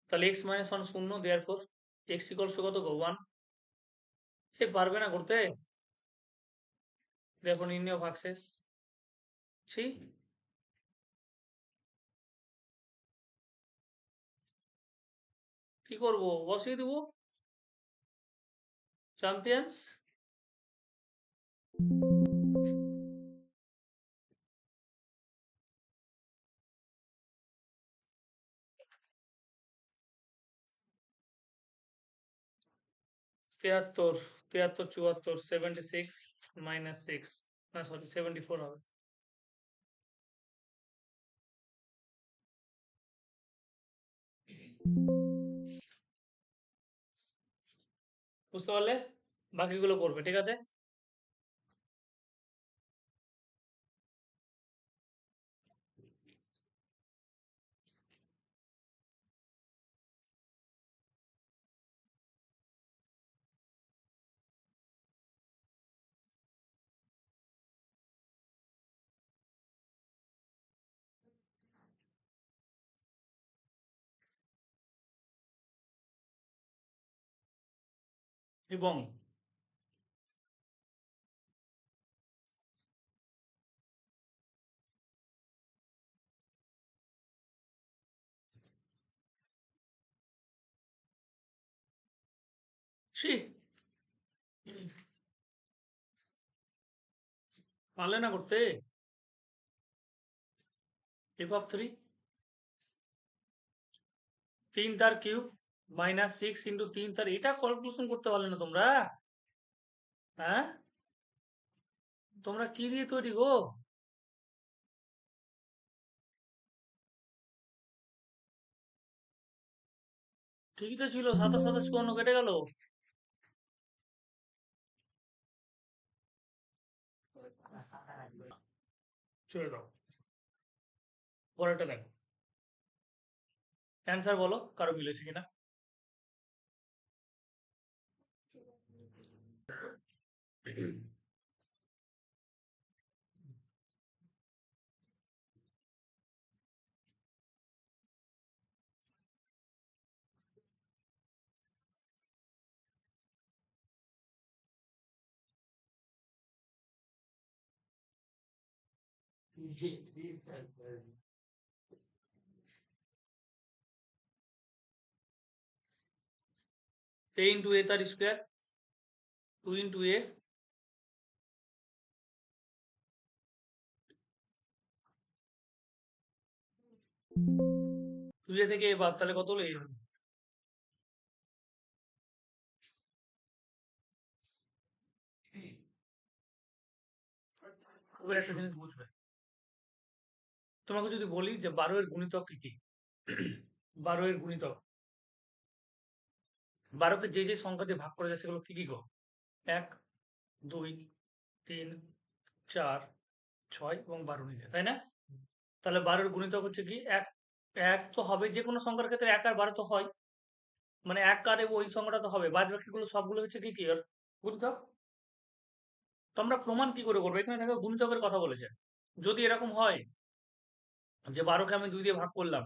তাহলে x-1 শূন্য, therefore x equals to কত গো 1। এ পারবে না করতে, therefore নির্ণয় ভাগশেষ। ছি, কি করব, বসিয়ে দেবো চ্যাম্পিয়ন্স। তিয়াত্তর, তিয়াত্তর, চুয়াত্তর, 76 মাইনাস 6, না সরি 74 হবে। বুঝতে পারলে, বাকিগুলো করবে, ঠিক আছে। এবং ছি, পারলে না করতে। f(3) 3 তার কিউব মাইনাস 6 ইন্টু 3 তার, এটা ক্যালকুলেশন করতে পারলে না তোমরা? হ্যাঁ, তোমরা কি দিয়ে তৈরি গো? ঠিকই তো ছিল, 27 27 54 কেটে গেল। ছেড়ে দাও, পরেরটা দেখো। অ্যান্সার বলো কারো মিলেছে কিনা। a ইন্টু a তার স্কোয়ার, 2 ইন্টু a, 2 থেকে a বাদ, তাহলে কত হলো? a হলো। এবার একটা জিনিস বুঝবে, তোমাকে যদি বলি যে 12 এর গুণিতক কি কি, 12 এর গুণিতক, 12 কে যে যে সংখ্যা দিয়ে ভাগ করা যায় সেগুলো কি কি গো? 1, 2, 3, 4, 6 এবং 12 নিজে, তাই না? তাহলে 12 এর গুণিতক হচ্ছে কি 1। 1 তো হবে, যে কোনো সংখ্যার ক্ষেত্রে 1 আর 12 তো হয়, মানে 1 আর ওই সংখ্যাটা তো হবে, বাদ বাকিগুলো সবগুলো হচ্ছে কি কি ওর গুণিতক। তোমরা প্রমাণ কি করে করবে? এখানে দেখো গুণিতকের কথা বলেছে। যদি এরকম হয় যে 12 কে আমি 2 দিয়ে ভাগ করলাম,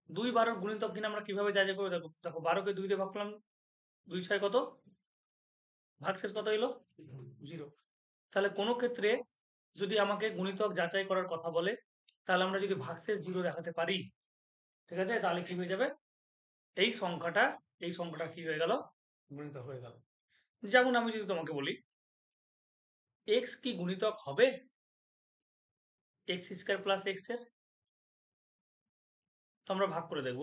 2 12 গুণিতক কিনা আমরা কিভাবে যাচাই করে দেখো? দেখো 12 কে 2 দিয়ে ভাগ করলাম, 2 6 কত, ভাগশেষ কত এলো? 0। তাহলে কোনো ক্ষেত্রে যদি আমাকে গুণিতক যাচাই করার কথা বলে, তাহলে আমরা যদি ভাগশেষ 0 দেখাতে পারি, ঠিক আছে, তাহলে কি হয়ে যাবে, এই সংখ্যাটা, এই সংখ্যাটা কি হয়ে গেল, গুণিতক হয়ে গেল। যেমন আমি যদি তোমাকে বলি x কি গুণিতক হবে x² প্লাস x এর, তো আমরা ভাগ করে দেখব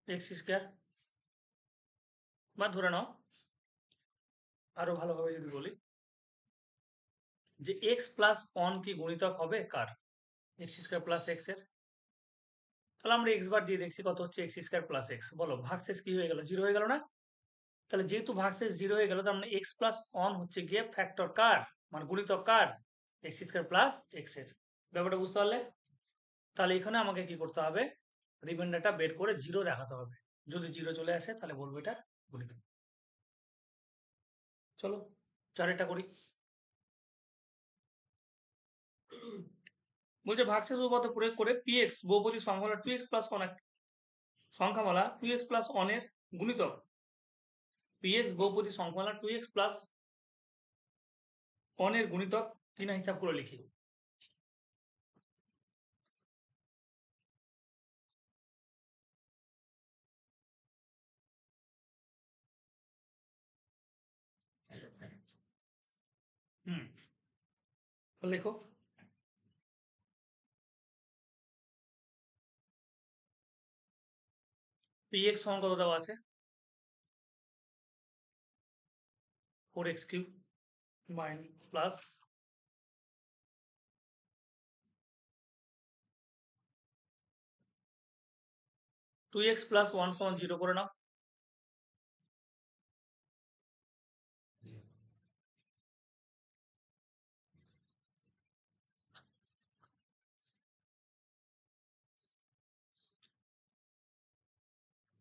x², বা ধরে নাও আরো ভালোভাবে যদি বলি যে x প্লাস 1 কি গুণিতক হবে কার, x² প্লাস x এর। তাহলে আমরা x বার দিয়ে দেখছি কত হচ্ছে x² প্লাস x, বলো ভাগশেষ কি হয়ে গেল, 0 হয়ে গেল না? তাহলে যেহেতু ভাগশেষ 0 হয়ে গেল, তার মানে x প্লাস 1 হচ্ছে গিয়ে ফ্যাক্টর কার, মানে গুণিতক কার, x² প্লাস x এর। ব্যাপারটা বুঝতে পারলে? তাহলে এখানে আমাকে কি করতে হবে, রিমাইন্ডারটা বের করে 0 দেখাতে হবে। যদি 0 চলে আসে তাহলে বলবো এটা গুণিতক। চলো চারেরটা করি। বলছে ভাগশেষ উপপাদ্য প্রয়োগ করে পিএক্স বহুপদী সংখ্যামালা 2x প্লাস 1 সংখ্যামালা 2x প্লাস 1 এর গুণিতক পিএক্স বহুপদী সংখ্যামালা 2x প্লাস 1 এর গুণিতক কিনা হিসাব করে লিখি। লেখো। পিএক্স সমান কত দেওয়া আছে? 4x cube plus 2x plus 1 সমান 0 করে নাও।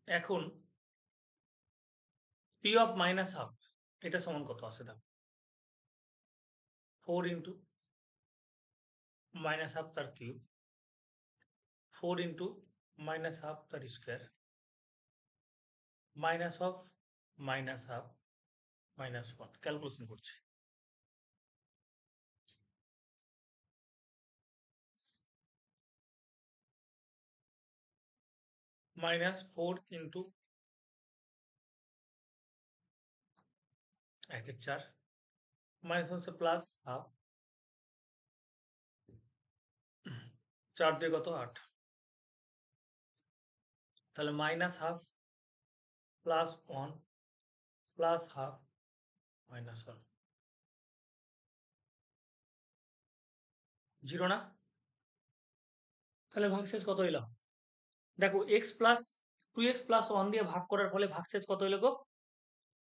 এখন পি অফ মাইনাস হাফ এটা সমান কত আছে দেখো। 4 ইন্টু মাইনাস হাফ তার কিউব 4 ইন্টু মাইনাস হাফ তার square minus of minus half minus 1 calculation করছি। মাইনাস 4 ইন্টু 1/4 মাইনাস হচ্ছে প্লাস হাফ 4 দিয়ে কত 8 তাহলে minus half plus 1 plus half minus 1 0 না? তাহলে ভাগশেষ কত হইল দেখো এক্স প্লাস 2x প্লাস 1 দিয়ে ভাগ করার ফলে ভাগশেষ কত হইল গো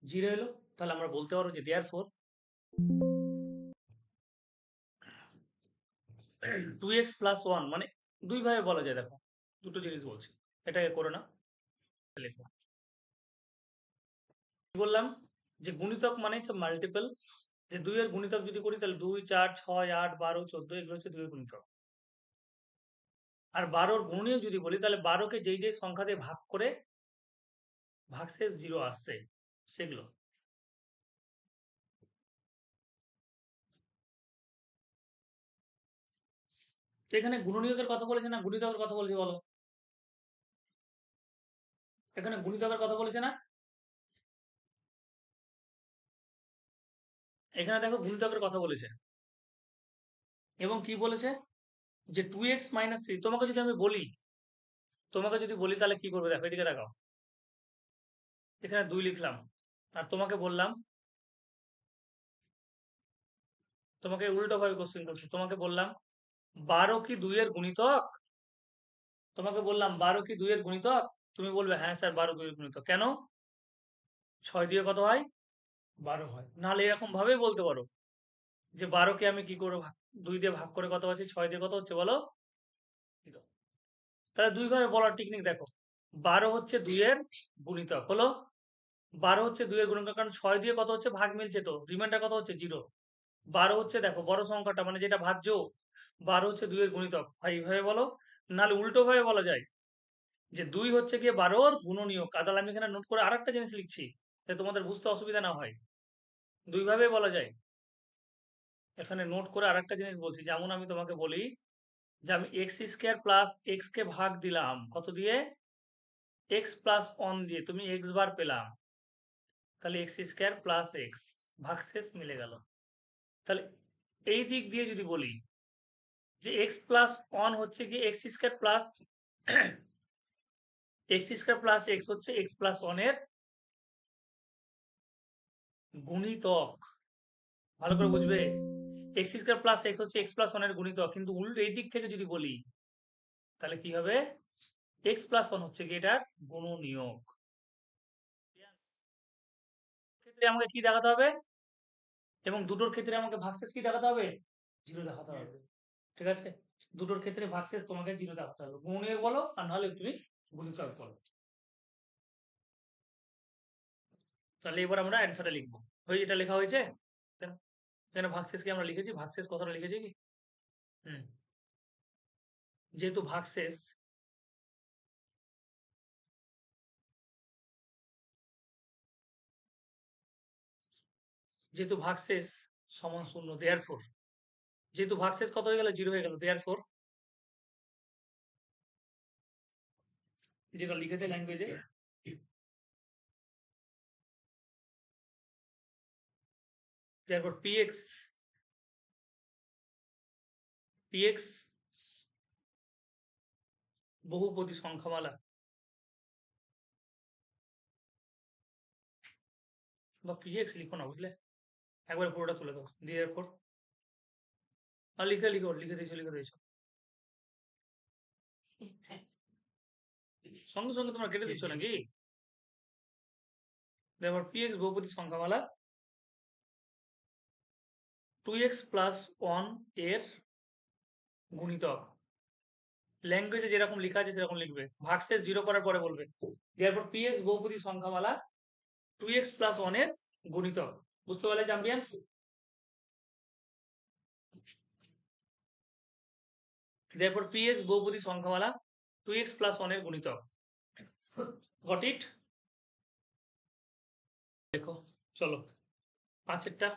0 এলো। তাহলে আমরা বলতে পারবো যে দেয়ারফর 2x প্লাস 1 মানে দুই ভাবে বলা যায়। দেখো দুটো জিনিস বলছি, এটাকে করে না লেখো। বললাম যে গুণিতক মানে হচ্ছে মাল্টিপল, যে 2 এর গুণিতক যদি করি তাহলে 2 4 6 8 12 14 এগুলো হচ্ছে 2 এর গুণিতক। আর 12 এর গুণনীয়ক যদি বলি তাহলে 12 কে যেই যেই সংখ্যা দিয়ে ভাগ করে ভাগশেষ 0 আসছে সেগুলো। তো এখানে গুণনীয়কের কথা বলেছে না গুণিতকের কথা বলেছে বলো? এখানে গুণিতকের কথা বলেছে না? এখানে দেখো গুণিতকের কথা বলেছে এবং কি বলেছে যে 2x মাইনাস 3। তোমাকে যদি বলি তাহলে কি করবে দেখো এদিকে দেখাও। এখানে 2 লিখলাম আর তোমাকে বললাম, তোমাকে উল্টো ভাবে কোশ্চেন করছি। তোমাকে বললাম 12 কি 2 এর গুণিতক? তোমাকে বললাম 12 কি 2 এর গুণিতক? তুমি বলবে হ্যাঁ স্যার 12 2 এর গুণিতক। কেন? 6 দিয়ে কত হয় 12 হয়। নাহলে এরকম ভাবেই বলতে পারো যে 12 কে আমি কি করে 2 দিয়ে ভাগ করে কত পাচ্ছি 6 দিয়ে কত হচ্ছে বলো। তাহলে দুই ভাবে বলার টেকনিক দেখো। 12 হচ্ছে 2 এর গুণিতক হলো, 12 হচ্ছে 2 এর গুণিতক কারণ 6 দিয়ে কত হচ্ছে ভাগ মিলছে তো রিমাইন্ডার কত হচ্ছে 0। 12 হচ্ছে দেখো বড় সংখ্যাটা মানে যেটা ভাজ্য, 12 হচ্ছে 2 এর গুণিতক। হয় এইভাবে বলো, নাহলে উল্টো ভাবে বলা যায় যে 2 হচ্ছে গিয়ে 12 এর গুণনীয়ক। তাহলে আমি এখানে নোট করে আরেকটা জিনিস লিখছি যাতে তোমাদের বুঝতে অসুবিধা না হয়। দুই ভাবে বলা যায়। এখানে নোট করে আরেকটা জিনিস বলছি, যেমন আমি তোমাকে বলি যে আমি এক্স স্কোয়ার প্লাস এক্স কে ভাগ দিলাম কত দিয়ে এক্স প্লাস 1 দিয়ে, তুমি এক্স বার পেলাম, তাহলে এক্স স্কোয়ার প্লাস এক্স ভাগশেষ মিলে গেল। তাহলে এই দিক দিয়ে যদি বলি যে এক্স প্লাস 1 হচ্ছে কি x square plus x square plus x হচ্ছে এক্স প্লাস 1 এর গুণিতক। ভালো করে বুঝবে, এক্স স্কোয়ার প্লাস এক্স হচ্ছে এক্স প্লাস 1 এর গুণিতক। কিন্তু উল্টো এই দিক থেকে যদি বলি তাহলে কি হবে এক্স প্লাস 1 হচ্ছে কি এটার গুণনীয়ক। ক্ষেত্রে আমাকে কি দেখাতে হবে এবং দুটোর ক্ষেত্রে আমাকে ভাগশেষ কি দেখাতে হবে 0 দেখাতে হবে। ঠিক আছে, দুটোর ক্ষেত্রে ভাগশেষ তোমাকে 0 দেখাতে হবে। গুণনীয়ক বলো আর নাহলে তুমি গুণিতক বলো। তাহলে এবার আমরা অ্যান্সারটা লিখবো। এটা লেখা হয়েছে এখানে ভাগশেষ কি আমরা লিখেছি, ভাগশেষ কথাটা লিখেছি কি? হুম, যেহেতু ভাগশেষ সমান শূন্য, দেয়ারফোর যেহেতু ভাগশেষ কত হয়ে গেল, 0 হয়ে গেল, দেয়ারফোর যেটা লিখেছে ল্যাঙ্গুয়েজে, দেয়ারফোর px বহুপদী সংখ্যামালা বা px লিখো না, বুঝলে, একবার পুরোটা তুলে দাও, দেয়ারফোর আর লিখে দিয়েছো সঙ্গে সঙ্গে তোমরা কেটে দিচ্ছ নাকি? এবার px বহুপদী সংখ্যামালা 2x প্লাস 1 এর গুণিতক, ল্যাঙ্গুয়েজে যেরকম লেখা আছে সেরকম লিখবে, ভাগশেষ 0 করার পরে বলবে এরপর px বহুপদী সংখ্যামালা 2x প্লাস 1 এর গুণিতক। বুঝতে পারলে চ্যাম্পিয়ন্স? therefore px বহুপদী সংখ্যামালা 2x প্লাস 1 এর গুণিতক। Got it? দেখো, চলো 5এরটা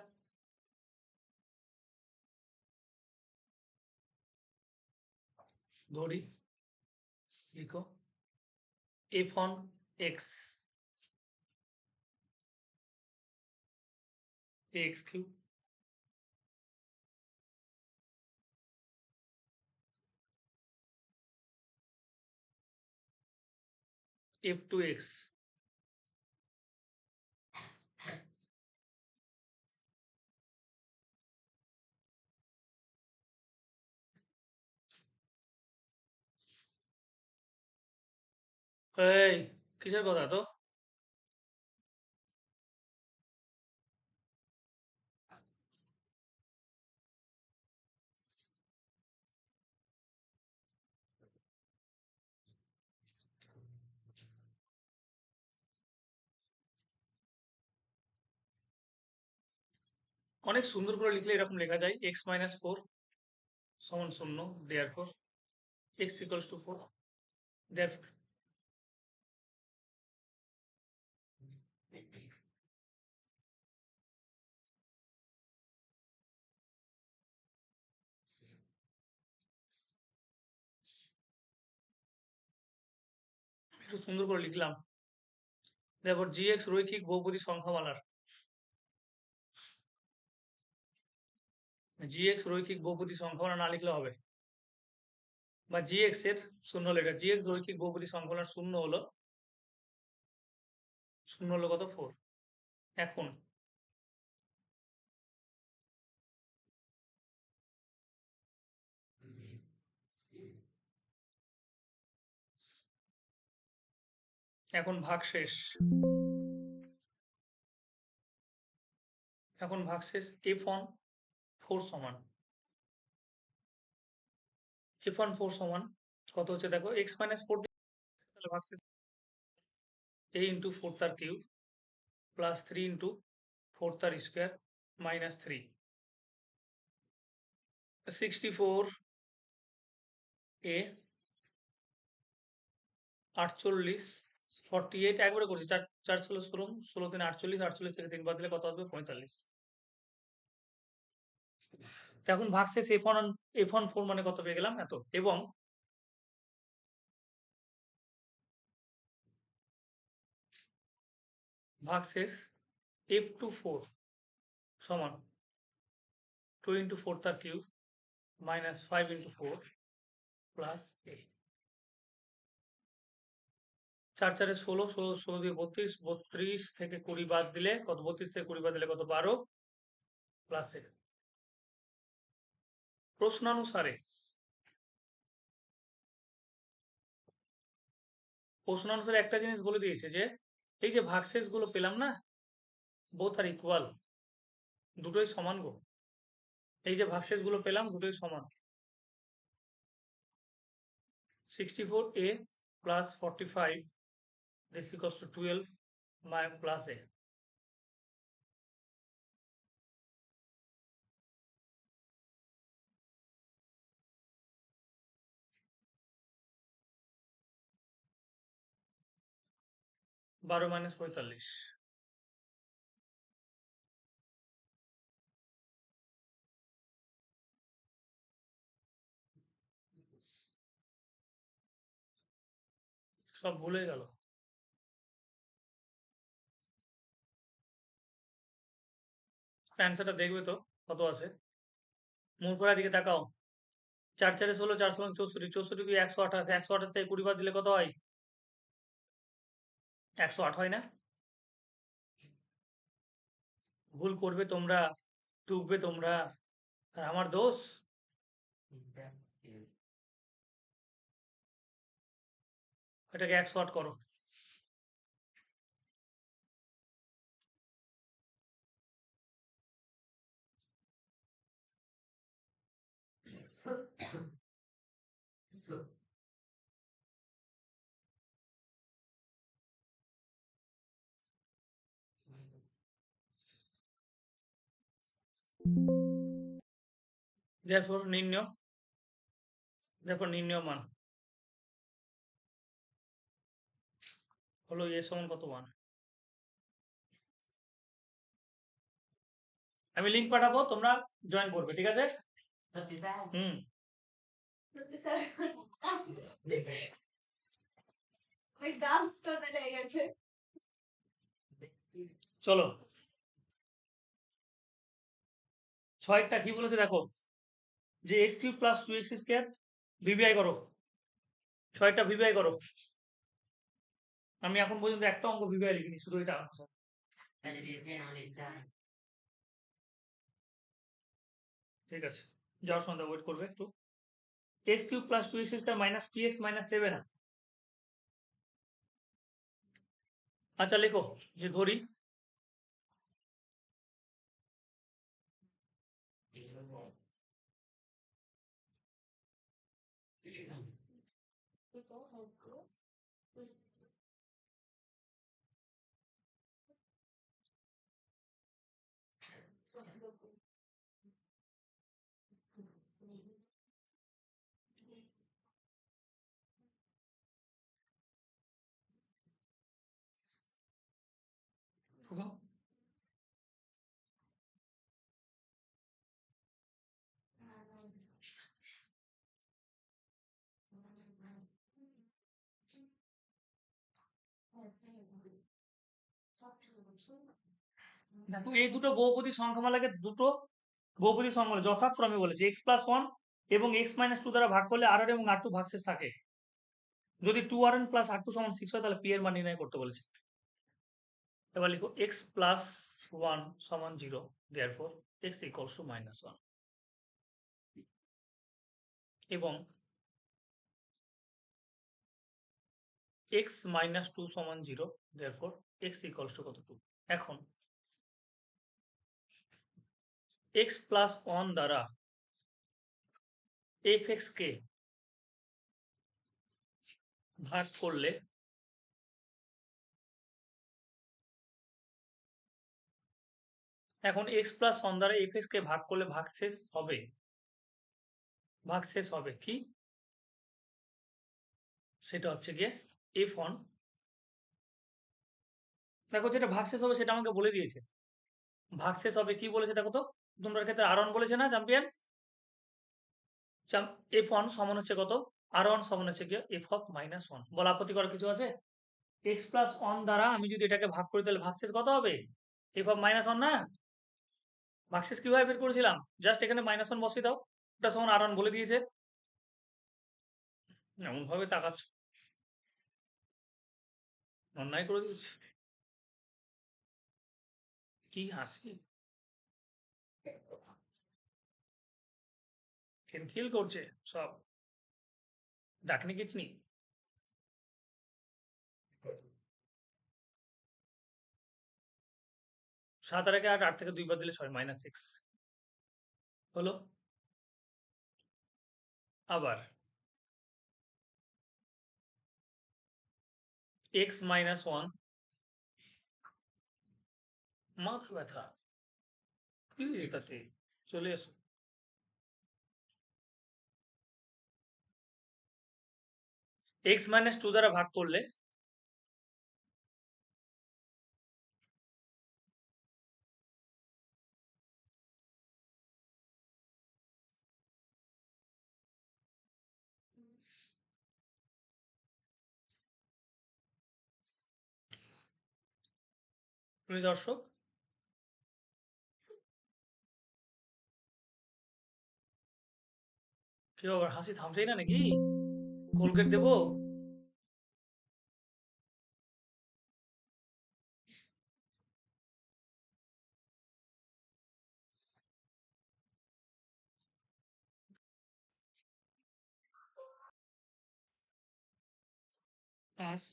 ধরি, লিখো f on x ax cube f2x এই কিসের কথা তো? অনেক সুন্দর করে লিখলে এরকম লেখা যায় x মাইনাস 4 সমান 0, therefore x equals to 4, therefore একটু সুন্দর করে লিখলাম, therefore gx রৈখিক বহুপদী সংখ্যামালার gx রৈখিক বহুপদী সংখ্যামালা না লিখলে হবে, বা gx এর শূন্য হলো এটা, gx রৈখিক বহুপদী সংখ্যামালার শূন্য হলো কত, 4। এখন এখন ভাগশেষ f on 4 সমান কত হচ্ছে দেখো, x মাইনাস 4, তাহলে ভাগশেষ a ইন্টু 4 তার কিউব প্লাস 3 ইন্টু 4 তার স্কোয়ার মাইনাস 3, 64 a 48, 48 একবারে করছি, 4 4 ষোলো 16, 16 3 48, 48 থেকে 3 বাদ দিলে কত আসবে, 45। এখন ভাগশেষ f on 4 মানে কত পেয়ে গেলাম, এত, এবং ভাগশেষ f24 সমান 2 ইন্টু 4 তার cube minus 5 into 4 plus a, 4 4 16, 16 16 দিয়ে 32, 32 থেকে 20 বাদ দিলে কত, 32 থেকে 20 বাদ দিলে কত, 12 প্লাস a। প্রশ্নানুসারে একটা জিনিস বলে দিয়েছে যে এই যে ভাগশেষ গুলো পেলাম না, বোথ আর ইকুয়াল, দুটোই সমান গো, এই যে ভাগশেষ গুলো পেলাম দুটোই সমান, 64a plus 45 this equals to 12 plus a। 12 - 45। সব ভুলে গেল। অ্যান্সারটা দেখবে তো কত আছে। মূর্খরা দিকে তাকাও। 4 4 16, 4 16 64, 64 কি 128, 128 থেকে 20 বাদ দিলে কত হয়? 108 হয় না? ভুল করবে তোমরা, টুকবে তোমরা, আর আমার দোষ? এটাকে 108 করো। therefore নির্ণয় মান হলো a সমান কত 1। আমি লিংক পাঠাবো, তোমরা জয়েন করবে, ঠিক আছে? হুম। চলো 6টা কি বলেছে দেখো, যে x³ + 2x² ভিভিআই করো। 6টা ভিভিআই করো। আমি এখন পর্যন্ত একটা অঙ্ক ভিভিআই লিখিনি, শুধু এটা অঙ্ক। ঠিক আছে, যাওয়ার সময় ওয়েট করবে একটু। x³ + 2x² - 3x - 7। আচ্ছা লেখো, যে ধরি দেখো, এই দুটো বহুপদী সংখ্যামালাকে দুটো বহুপদী সংখ্যা যথাক্রমে বলেছে x+1 এবং x-2 দ্বারা ভাগ করলে r এবং r2 ভাগশেষ থাকে। যদি 2rn + r2 = 6 হয় তাহলে p এর মান নির্ণয় করতে বলেছে। এবার লিখো x+1 = 0, therefore x = -1 এবং x-2 = 0, therefore x = কত 2। এখন x+1 দ্বারা fx কে ভাগ করলে এখন x+1 দ্বারা fx কে ভাগ করলে ভাগশেষ হবে কি? সেটা হচ্ছে গিয়ে f1। দেখো, যেটা ভাগশেষ হবে সেটা আমাকে বলে দিয়েছে। ভাগশেষ হবে কি বলেছে দেখো তো, তোমরা ক্ষেত্রে r1 বলেছে না চ্যাম্পিয়ন্স? f1 সমান হচ্ছে কত? r1 সমান হচ্ছে গিয়ে f(-1)। বলা আপত্তি করার কিছু আছে? x+1 দ্বারা আমি যদি এটাকে ভাগ করি তাহলে ভাগশেষ কত হবে? f(-1) না? ভাগশেষ কিভাবে বের করেছিলাম? জাস্ট এখানে -1 বসিয়ে দাও, ওটা সমান r1 বলে দিয়েছে। এমন ভাবে তাকাচ্ছ, অন্যায় করে দিয়েছি। কি হাসি, খিলখিল করছে সব, ডাকনি কিচনি। 7 আর 8, 8 থেকে 2 বাদ দিলে 6, -6 হলো। আবার x-1, মাথা ব্যথা, কি এটাতে চলে এসো। x-2 দ্বারা ভাগ করলে প্রিয় দর্শক, কেউ আবার হাসি থামছেই না নাকি? কোলগেট দেবো? প্লাস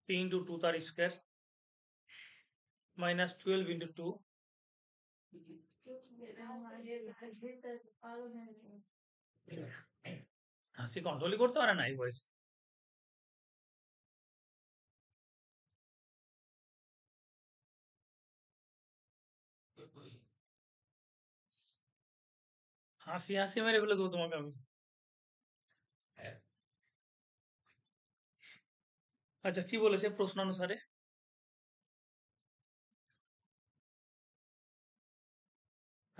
3 ইন্টু 2 তার স্কোয়ার মাইনাস 12 ইন্টু 2। হাসি কন্ট্রোলই করতে পারে না এই বয়সে। হাসি হাসি মেরে ফেলে দেবো তোমাকে আমি। আচ্ছা, কি বলেছে প্রশ্নানুসারে?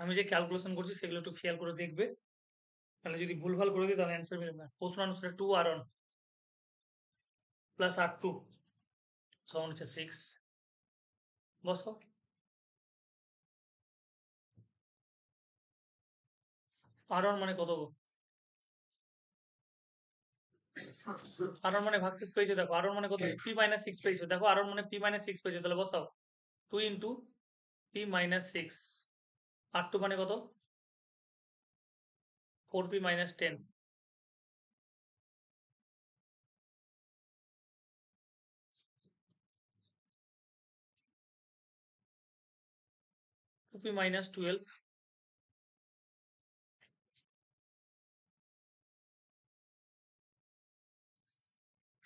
আমি যে ক্যালকুলেশন করছি সেগুলো একটু খেয়াল করে দেখবে, তাহলে যদি ভুলভাল করে দিই তাহলে অ্যান্সার মিলবে না। প্রশ্নানুসারে 2 আর 1 প্লাস R2 সমান হচ্ছে 6। বসো। R1 মানে কত গো? R1 মানে ভাগশেষ পেয়েছো, দেখো R1 মানে কত? P মাইনাস 6 পেয়েছো, দেখো R1 মানে P মাইনাস 6 পেয়েছো, তাহলে বসাও 2 ইন্টু P মাইনাস 6। R2 মানে কত? 4P minus 10। 2P minus 12।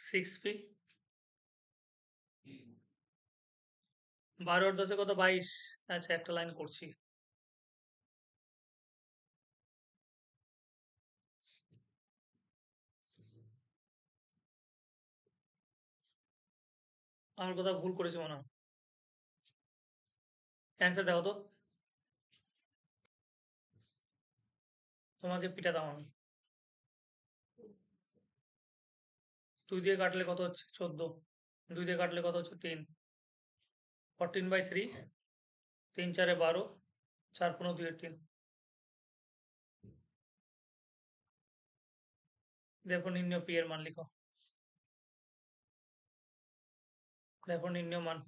6P। 12 আর 10 কত? 22। আচ্ছা, একটা লাইন করছি। আমার কথা ভুল করেছি মনে হয়। অ্যান্সার দেখো তো। তোমাকে পিটাতাম আমি। 2 দিয়ে কাটলে কত হচ্ছে? 14। 2 দিয়ে কাটলে কত হচ্ছে? 3। 14/3। 3 4 12। 4 15 2 3। দেখো নির্ণয় পি এর মান লিখো। দেখো নির্ণয় মান।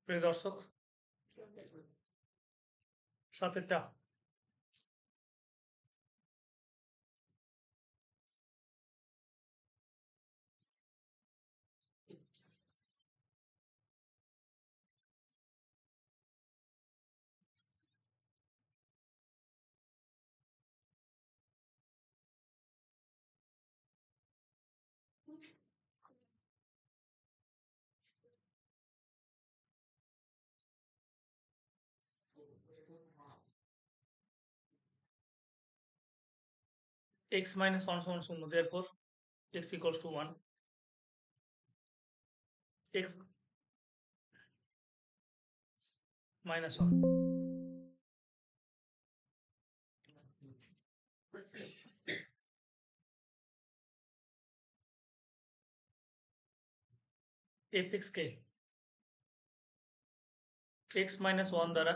প্রিয় দর্শক, সাতেরটা। x minus 1 সমান 0, therefore x equals to 1। x minus 1। fx K x minus 1 দ্বারা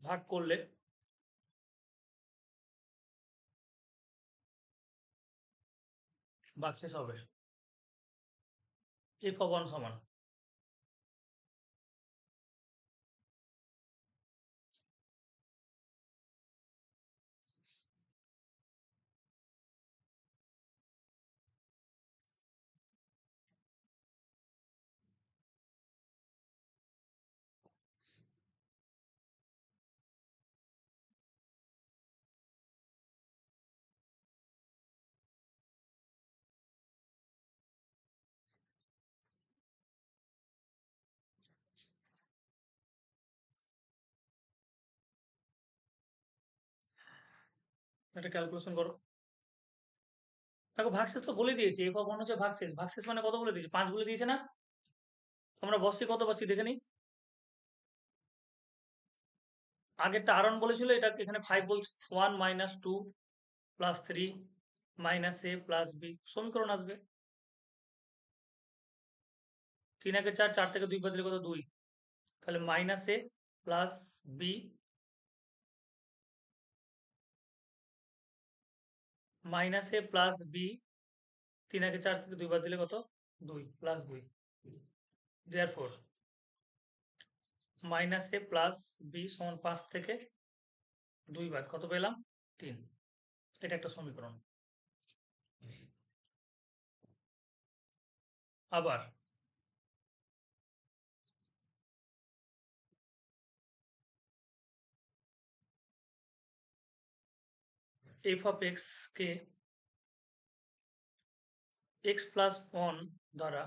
ভাগ করলে ভাগশেষ হবে f of 1 সমান এটা ক্যালকুলেশন করো। দেখো ভাগশেষ তো বলে দিয়েছি, এফ অফ ওয়ান হচ্ছে ভাগশেষ। ভাগশেষ মানে কত বলে দিয়েছে? 5 বলে দিয়েছে না? আমরা বসছি কত পাচ্ছি দেখে নিই। আগেরটা আর ওয়ান বলেছিল, এটা এখানে 5 বলছে। 1 মাইনাস 2 প্লাস 3 মাইনাস এ প্লাস বি সমীকরণ আসবে। 3 একে 4, 4 থেকে 2 বাদ দিলে কত? 2। তাহলে মাইনাস এ প্লাস বি মাইনাস এ প্লাস বি, 3 একে 4 থেকে 2 বাদ দিলে কত? 2 প্লাস 2। দেয়ারফর মাইনাস এ প্লাস বি সমান 5 থেকে 2 বাদ কত পেলাম? 3। এটা একটা সমীকরণ। আবার F of x K x plus 1 দ্বারা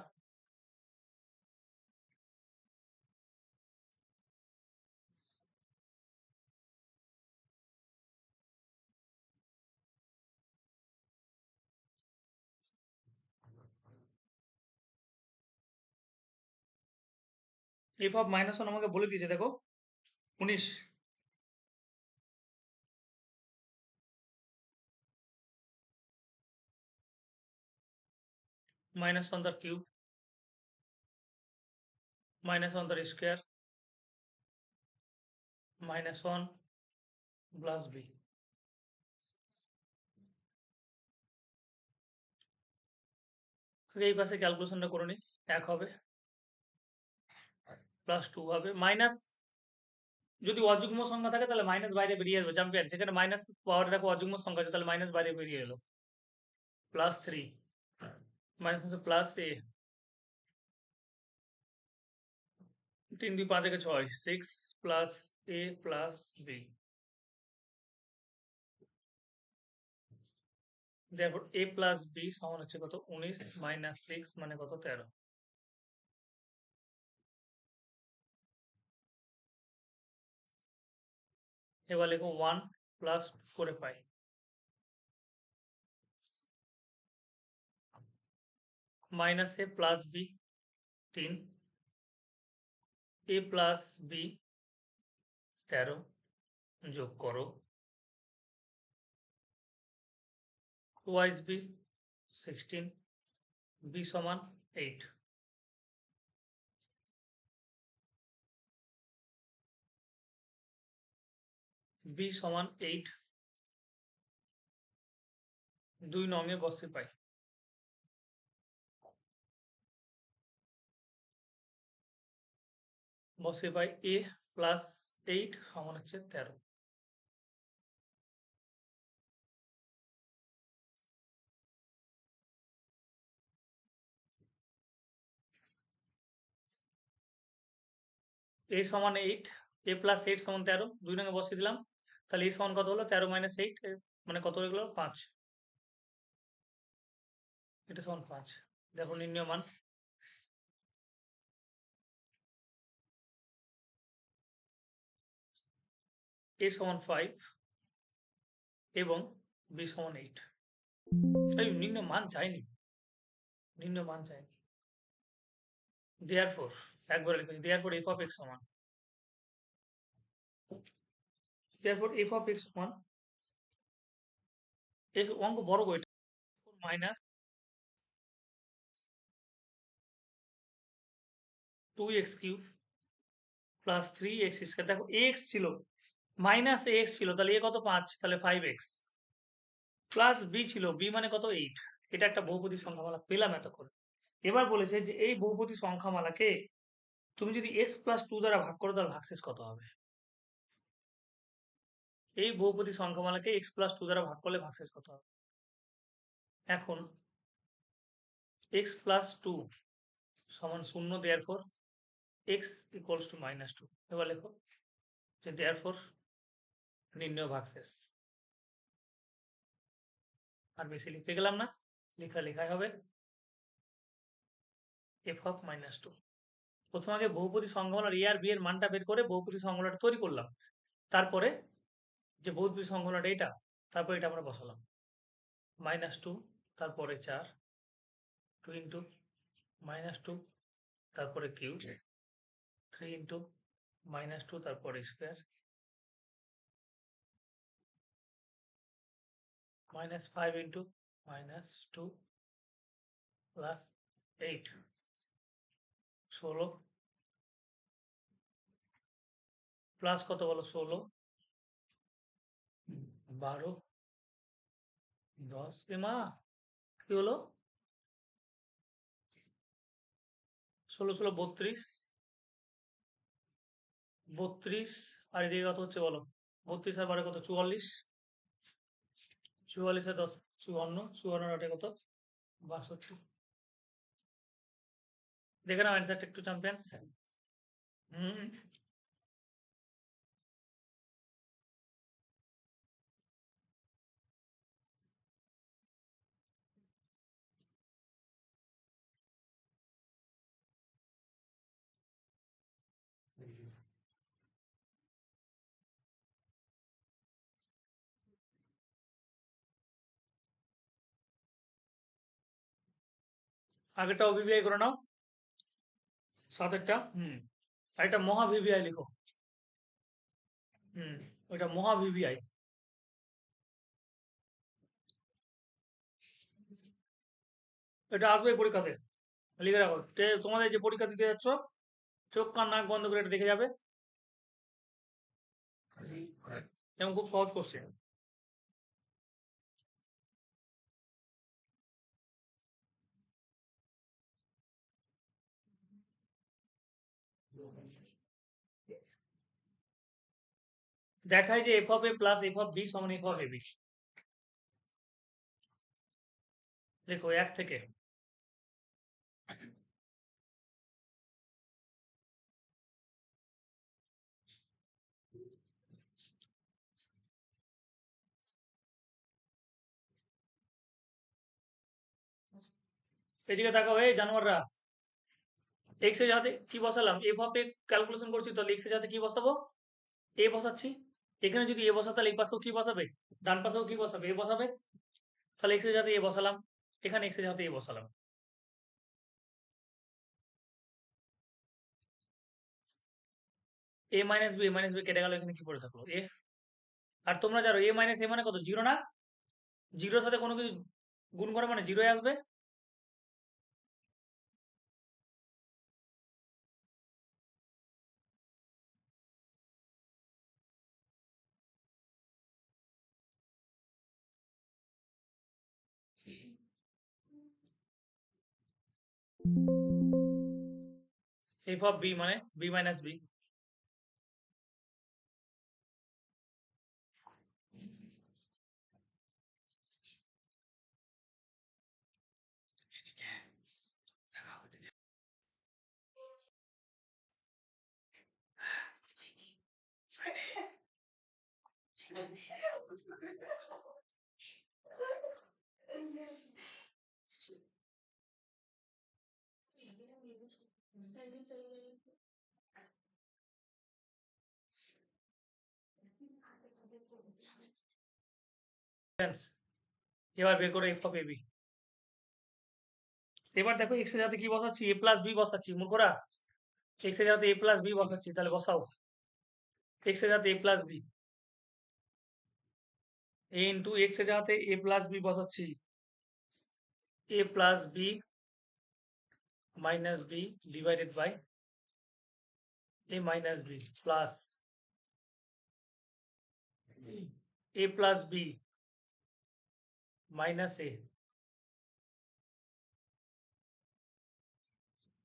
এফ অফ মাইনাস 1 আমাকে বলে দিয়েছে, দেখো 19 মাইনাস 1 তার কিউব মাইনাস 1 তার স্কোয়ার মাইনাস 1 প্লাস বি। এই পাশে ক্যালকুলেশনটা করে নিই। 1 হবে প্লাস 2 হবে মাইনাস, যদি অযুগ্ম সংখ্যা থাকে তাহলে মাইনাস বাইরে বেরিয়ে আসবে চ্যাম্পিয়ন। সেখানে মাইনাস পাওয়ার দেখো অযুগ্ম সংখ্যা আছে, তাহলে মাইনাস বাইরে বেরিয়ে এলো। প্লাস 3 মাইনাস প্লাস এ, 3 2 5 একে 6, 6 প্লাস এ প্লাস বি। দেখো এ প্লাস বি সমান হচ্ছে কত? 19 মাইনাস 6 মানে কত? 13। এবার লেখো 1 প্লাস করে পাই মাইনাস এ প্লাস বি 3 এ প্লাস বি 13 যোগ করো টুয়াইস বি 16 বি সমান 8। বি সমান 8 2 নঙে বসে পাই। বসে পাই এ প্লাস 8 সমান হচ্ছে 13। এ সমান 8 এ প্লাস 8 সমান 13 2 নঙে বসিয়ে দিলাম। তাহলে এ সমান কত হলো? 13 মাইনাস 8 মানে কত হয়ে গেল? 5। এটা সমান 5। দেখো নির্ণয় মান। এ সমান 5 এবং বি সমান 8। এই নির্ণয় মান চাইনি, নির্ণয় মান চাইনি। দেয়ারফর একবার লিখে, দেয়ারফর এফ অফ এক্স সমান, দেয়ারফর এফ অফ এক্স সমান, এই অঙ্ক বড় বইটা minus 2x cube plus 3x square. দেখো এক্স ছিল মাইনাস এক্স ছিল, তাহলে এ কত? 5, তাহলে 5x প্লাস বি ছিল, বি মানে কত? 8। এটা একটা বহুপদী সংখ্যামালা পেলাম এতক্ষণ। এবার বলেছে যে এই বহুপদী সংখ্যামালাকে তুমি যদি x প্লাস 2 দ্বারা ভাগ করো তাহলে ভাগশেষ কত হবে? এই বহুপদী সংখ্যামালাকে x প্লাস 2 দ্বারা ভাগ করলে ভাগশেষ কত হবে? এখন x প্লাস 2 সমান 0, therefore x equals to minus 2। এবার লেখো যে দেয়ারফর নির্ণয় ভাগশেষ। আর বেশি লিখতে গেলাম না, লেখাই হবে এফ অফ মাইনাস 2। প্রথমে আগে বহুপদী সংখ্যামালার এ আর বি এর মানটা বের করে বহুপদী সংখ্যামালাটা তৈরি করলাম। তারপরে যে বহুপদী সংখ্যামালাটা এটা, তারপর এটা আমরা বসালাম মাইনাস 2 তারপরে 4, 2 ইন্টু -2, তারপরে কিউব, 3 ইন্টু -2, তারপরে স্কোয়ার, -5 ইন্টু -2 প্লাস 8, 16 প্লাস কত বলো? 16, 12, 10, মা কি হলো? 16, 16, 32, 32, আর এদিকে কত হচ্ছে বলো? 32 আর 12 কত? 44, 44 আর 10, 54, 54 আর 8 কত? 62। দেখে নাও অ্যান্সারটা একটু চ্যাম্পিয়ন্স। হুম, আগেরটা ওবিবিআই করে নাও, সাতেরটা। আর এটা মহা ভিভিআই লিখো। ওইটা মহা ভিভিআই। এটা আসবে পরীক্ষাতে, লিখে রাখো। তোমাদের যে পরীক্ষা দিতে যাচ্ছ, চোখ কান নাক বন্ধ করে এটা দেখে যাবে, এবং খুব সহজ কোশ্চেন। দেখায় যে f of a plus f of b সমান এফ অফ এ বি। দেখো 1 থেকে এদিকে তাকাও, এই জানোয়াররা। এক্স এর যাতে কি বসালাম? এফ অফ এ ক্যালকুলেশন করছি, তাহলে এক্স এর যাতে কি বসাবো? এ বসাচ্ছি। এখানে যদি এ বসা, তাহলে এই পাশেও কি বসাবে? ডান পাশেও কি বসাবে? এ বসাবে। তাহলে এক্স এর যাতে এ বসালাম, এখানে এক্স এর যাতে এ বসালাম। এ মাইনাস বি, এ মাইনাস বি কেটে গেল, এখানে কি পড়ে থাকলো? এ। আর তোমরা জানো এ মাইনাস এ মানে কত? জিরো না? জিরোর সাথে কোনো কিছু গুণ করা মানে জিরোই আসবে। এফ অফ বি মানে বি মাইনাস বি। এবার বের করো এফ অফ এ বি। এবার দেখো এক্স এর সাথে কি বসাচ্ছি? এ প্লাস বি বসাচ্ছি। মূর্খরা, এক্স এর সাথে এ প্লাস বি বসাচ্ছি, তাহলে বসাও। এক্স এর সাথে a plus b, a into x এর সাথে এ প্লাস বি বসাচ্ছি। A plus b minus b divided by a minus b plus a plus b minus a.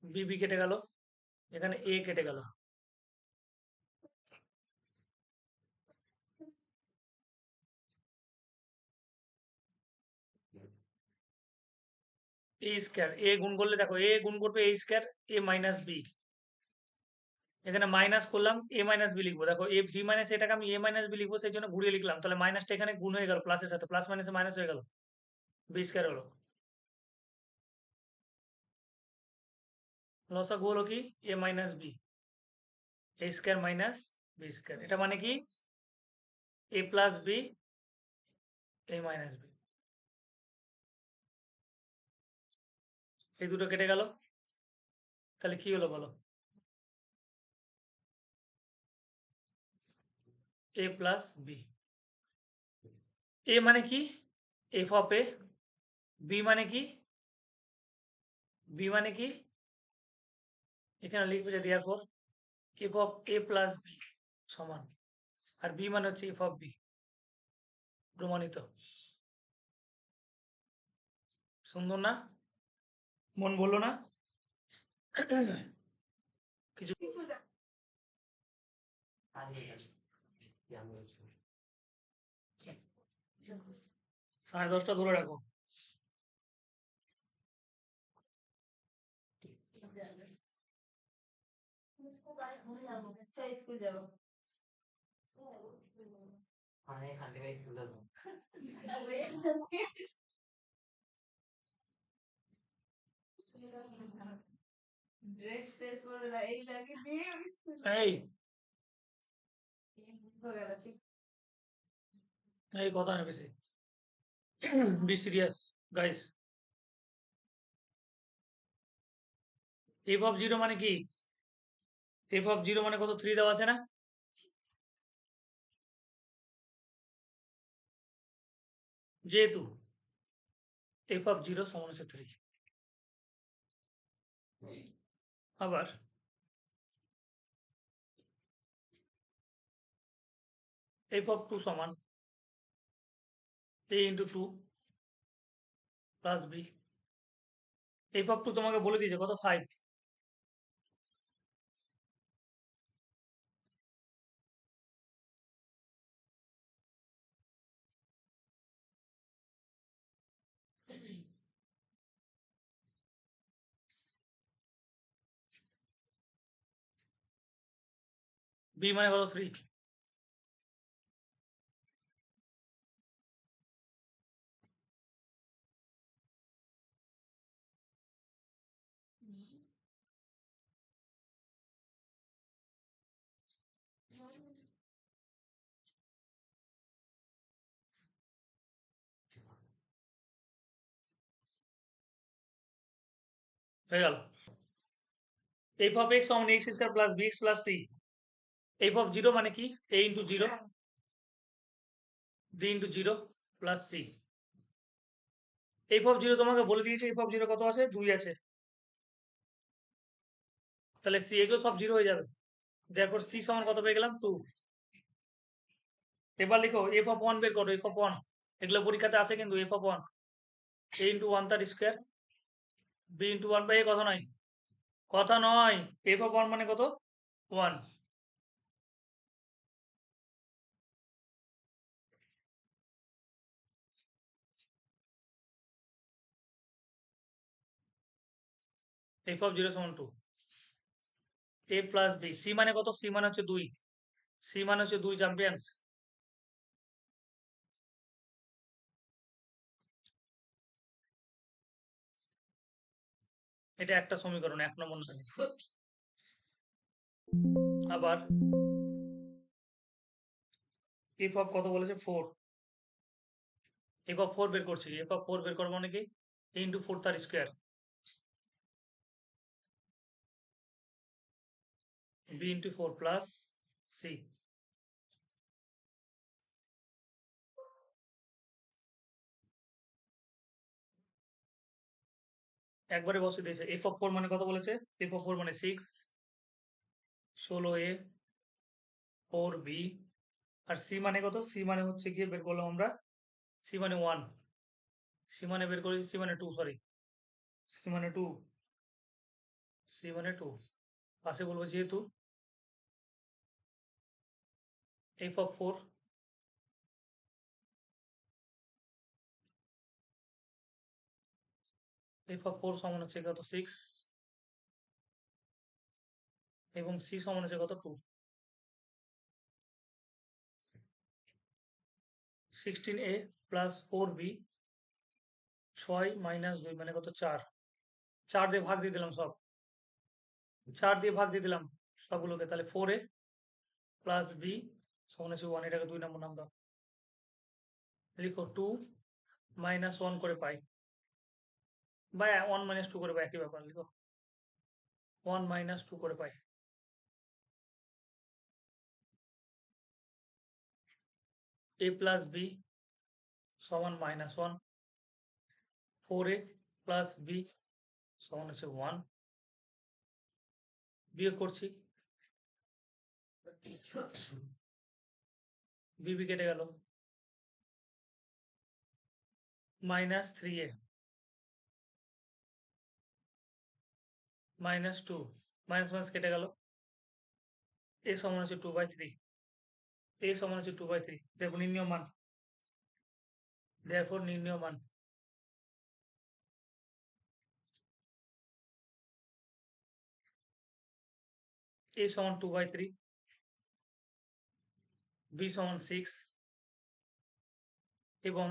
B b কেটে গেল, এখানে এ কেটে গেল। এ স্কয়ার, এ গুণ করলে দেখো এ গুণ করবে এ স্কয়ার, এ মাইনাস বি। এখানে মাইনাস করলাম, এ মাইনাস বি লিখবো। দেখো এ বি মাইনাস এটাকে আমি এ মাইনাস বি লিখবো, সেই জন্য ঘুরিয়ে লিখলাম। তাহলে মাইনাসটা এখানে গুণ হয়ে গেল প্লাসের সাথে, প্লাস মাইনাসে মাইনাস হয়ে গেল, বি স্কয়ার হলো। লসাগু হলো কি? এ মাইনাস বি, এ স্কয়ার মাইনাস বি স্কয়ার। এটা মানে কি? এ প্লাস বি, এ মাইনাস বি। এই দুটো কেটে গেল, তাহলে কি হলো বলো? a plus b. এ মানে কি? F of a. বি মানে কি? বি মানে কি? এখানে লিখবে যে therefore f of a plus b সমান, আর বি মানে হচ্ছে এফ অফ বি, প্রমাণিত। সুন্দর না? মন বললো না? কিছু 10:30টা ধরে রাখো। স্কুল যাবো। ড্রেস ট্রেস পরে না, এই লাগে দিয়ে স্কুল এই হয়ে গেল। ঠিক এই কথা না বেশি। Be serious guys. F of zero মানে কি? এফ অফ জিরো মানে কত? 3 দেওয়া আছে না? যেহেতু এফ অফ জিরো সমান হচ্ছে 3, আবার এফ অফ 2 সমান a into 2 plus b. F of 2 তোমাকে বলে দিয়েছে কত? 5। বি মানে কত? 3। হয়ে গেল। এফ অফ এক্স সমান x square plus b x plus c. F of zero মানে কি? a into zero b into zero plus c. F of zero তোমাকে বলে দিয়েছে এফ অফ জিরো কত আছে? 2 আছে। তাহলে সি এগুলো সব জিরো হয়ে যাবে। তারপর সি সমান কত পেয়ে গেলাম? 2। এবার লিখো এফ অফ 1 বের করো। এফ অফ 1 এগুলো পরীক্ষাতে আসে কিন্তু। এফ অফ 1 a ইন্টু 1 তার স্কয়ার বি ইন্টু 1 বাই কথা নয়, কথা নয়। এফ অফ 1 মানে কত? 1। এফ অফ জিরো সমান 2। এ প্লাস বি। সি মানে কত? সি মানে হচ্ছে 2। সি মানে হচ্ছে 2 চ্যাম্পিয়ন্স। এটা একটা সমীকরণ, 1 নম্বর নয়। আবার এফ অফ কত বলেছে? 4। এফ অফ 4 বের করছি। এফ অফ 4 বের করবো মানে কি? a ইন্টু 4 তার square b into 4 plus c. একবারে বসে দিয়েছে। এফ অফ 4 মানে কত বলেছে? এফ অফ 4 মানে 6, 16a 4b। আর সি মানে কত? সি মানে হচ্ছে গিয়ে বের করলাম আমরা, সি মানে 1। সি মানে বের করেছি, সি মানে 2, সরি, সি মানে 2, সি মানে 2। পাশে বলবো যেহেতু এফ অফ 4 এফ অফ 4 সমান হচ্ছে কত? 6 এবং সি সমান হচ্ছে কত? 2। 16a প্লাস 4b 6 মাইনাস 2 মানে কত? 4। 4 দিয়ে ভাগ দিয়ে দিলাম সব, 4 দিয়ে ভাগ দিয়ে দিলাম সবগুলোকে। তাহলে 4a প্লাস বি সমান হচ্ছে 1। এটাকে 2 নম্বর নাম দাও। লিখো 2 মাইনাস 1 করে পাই। বা 1 মাইনাস 2 করে পাই, একই ব্যাপার লিখো। 1 মাইনাস 2 করে পাই। a প্লাস b সমান -1, 4a প্লাস b সমান হচ্ছে 1, বিয়োগ করছি, b কেটে গেল, -3a -2 মাইনাস মাইনাস কেটে গেল, a সমান হচ্ছে 2/3, a সমান হচ্ছে 2/3, দেখো নির্ণয় মান, therefore নির্ণয় মান a সমান 2/3, b সমান 6 এবং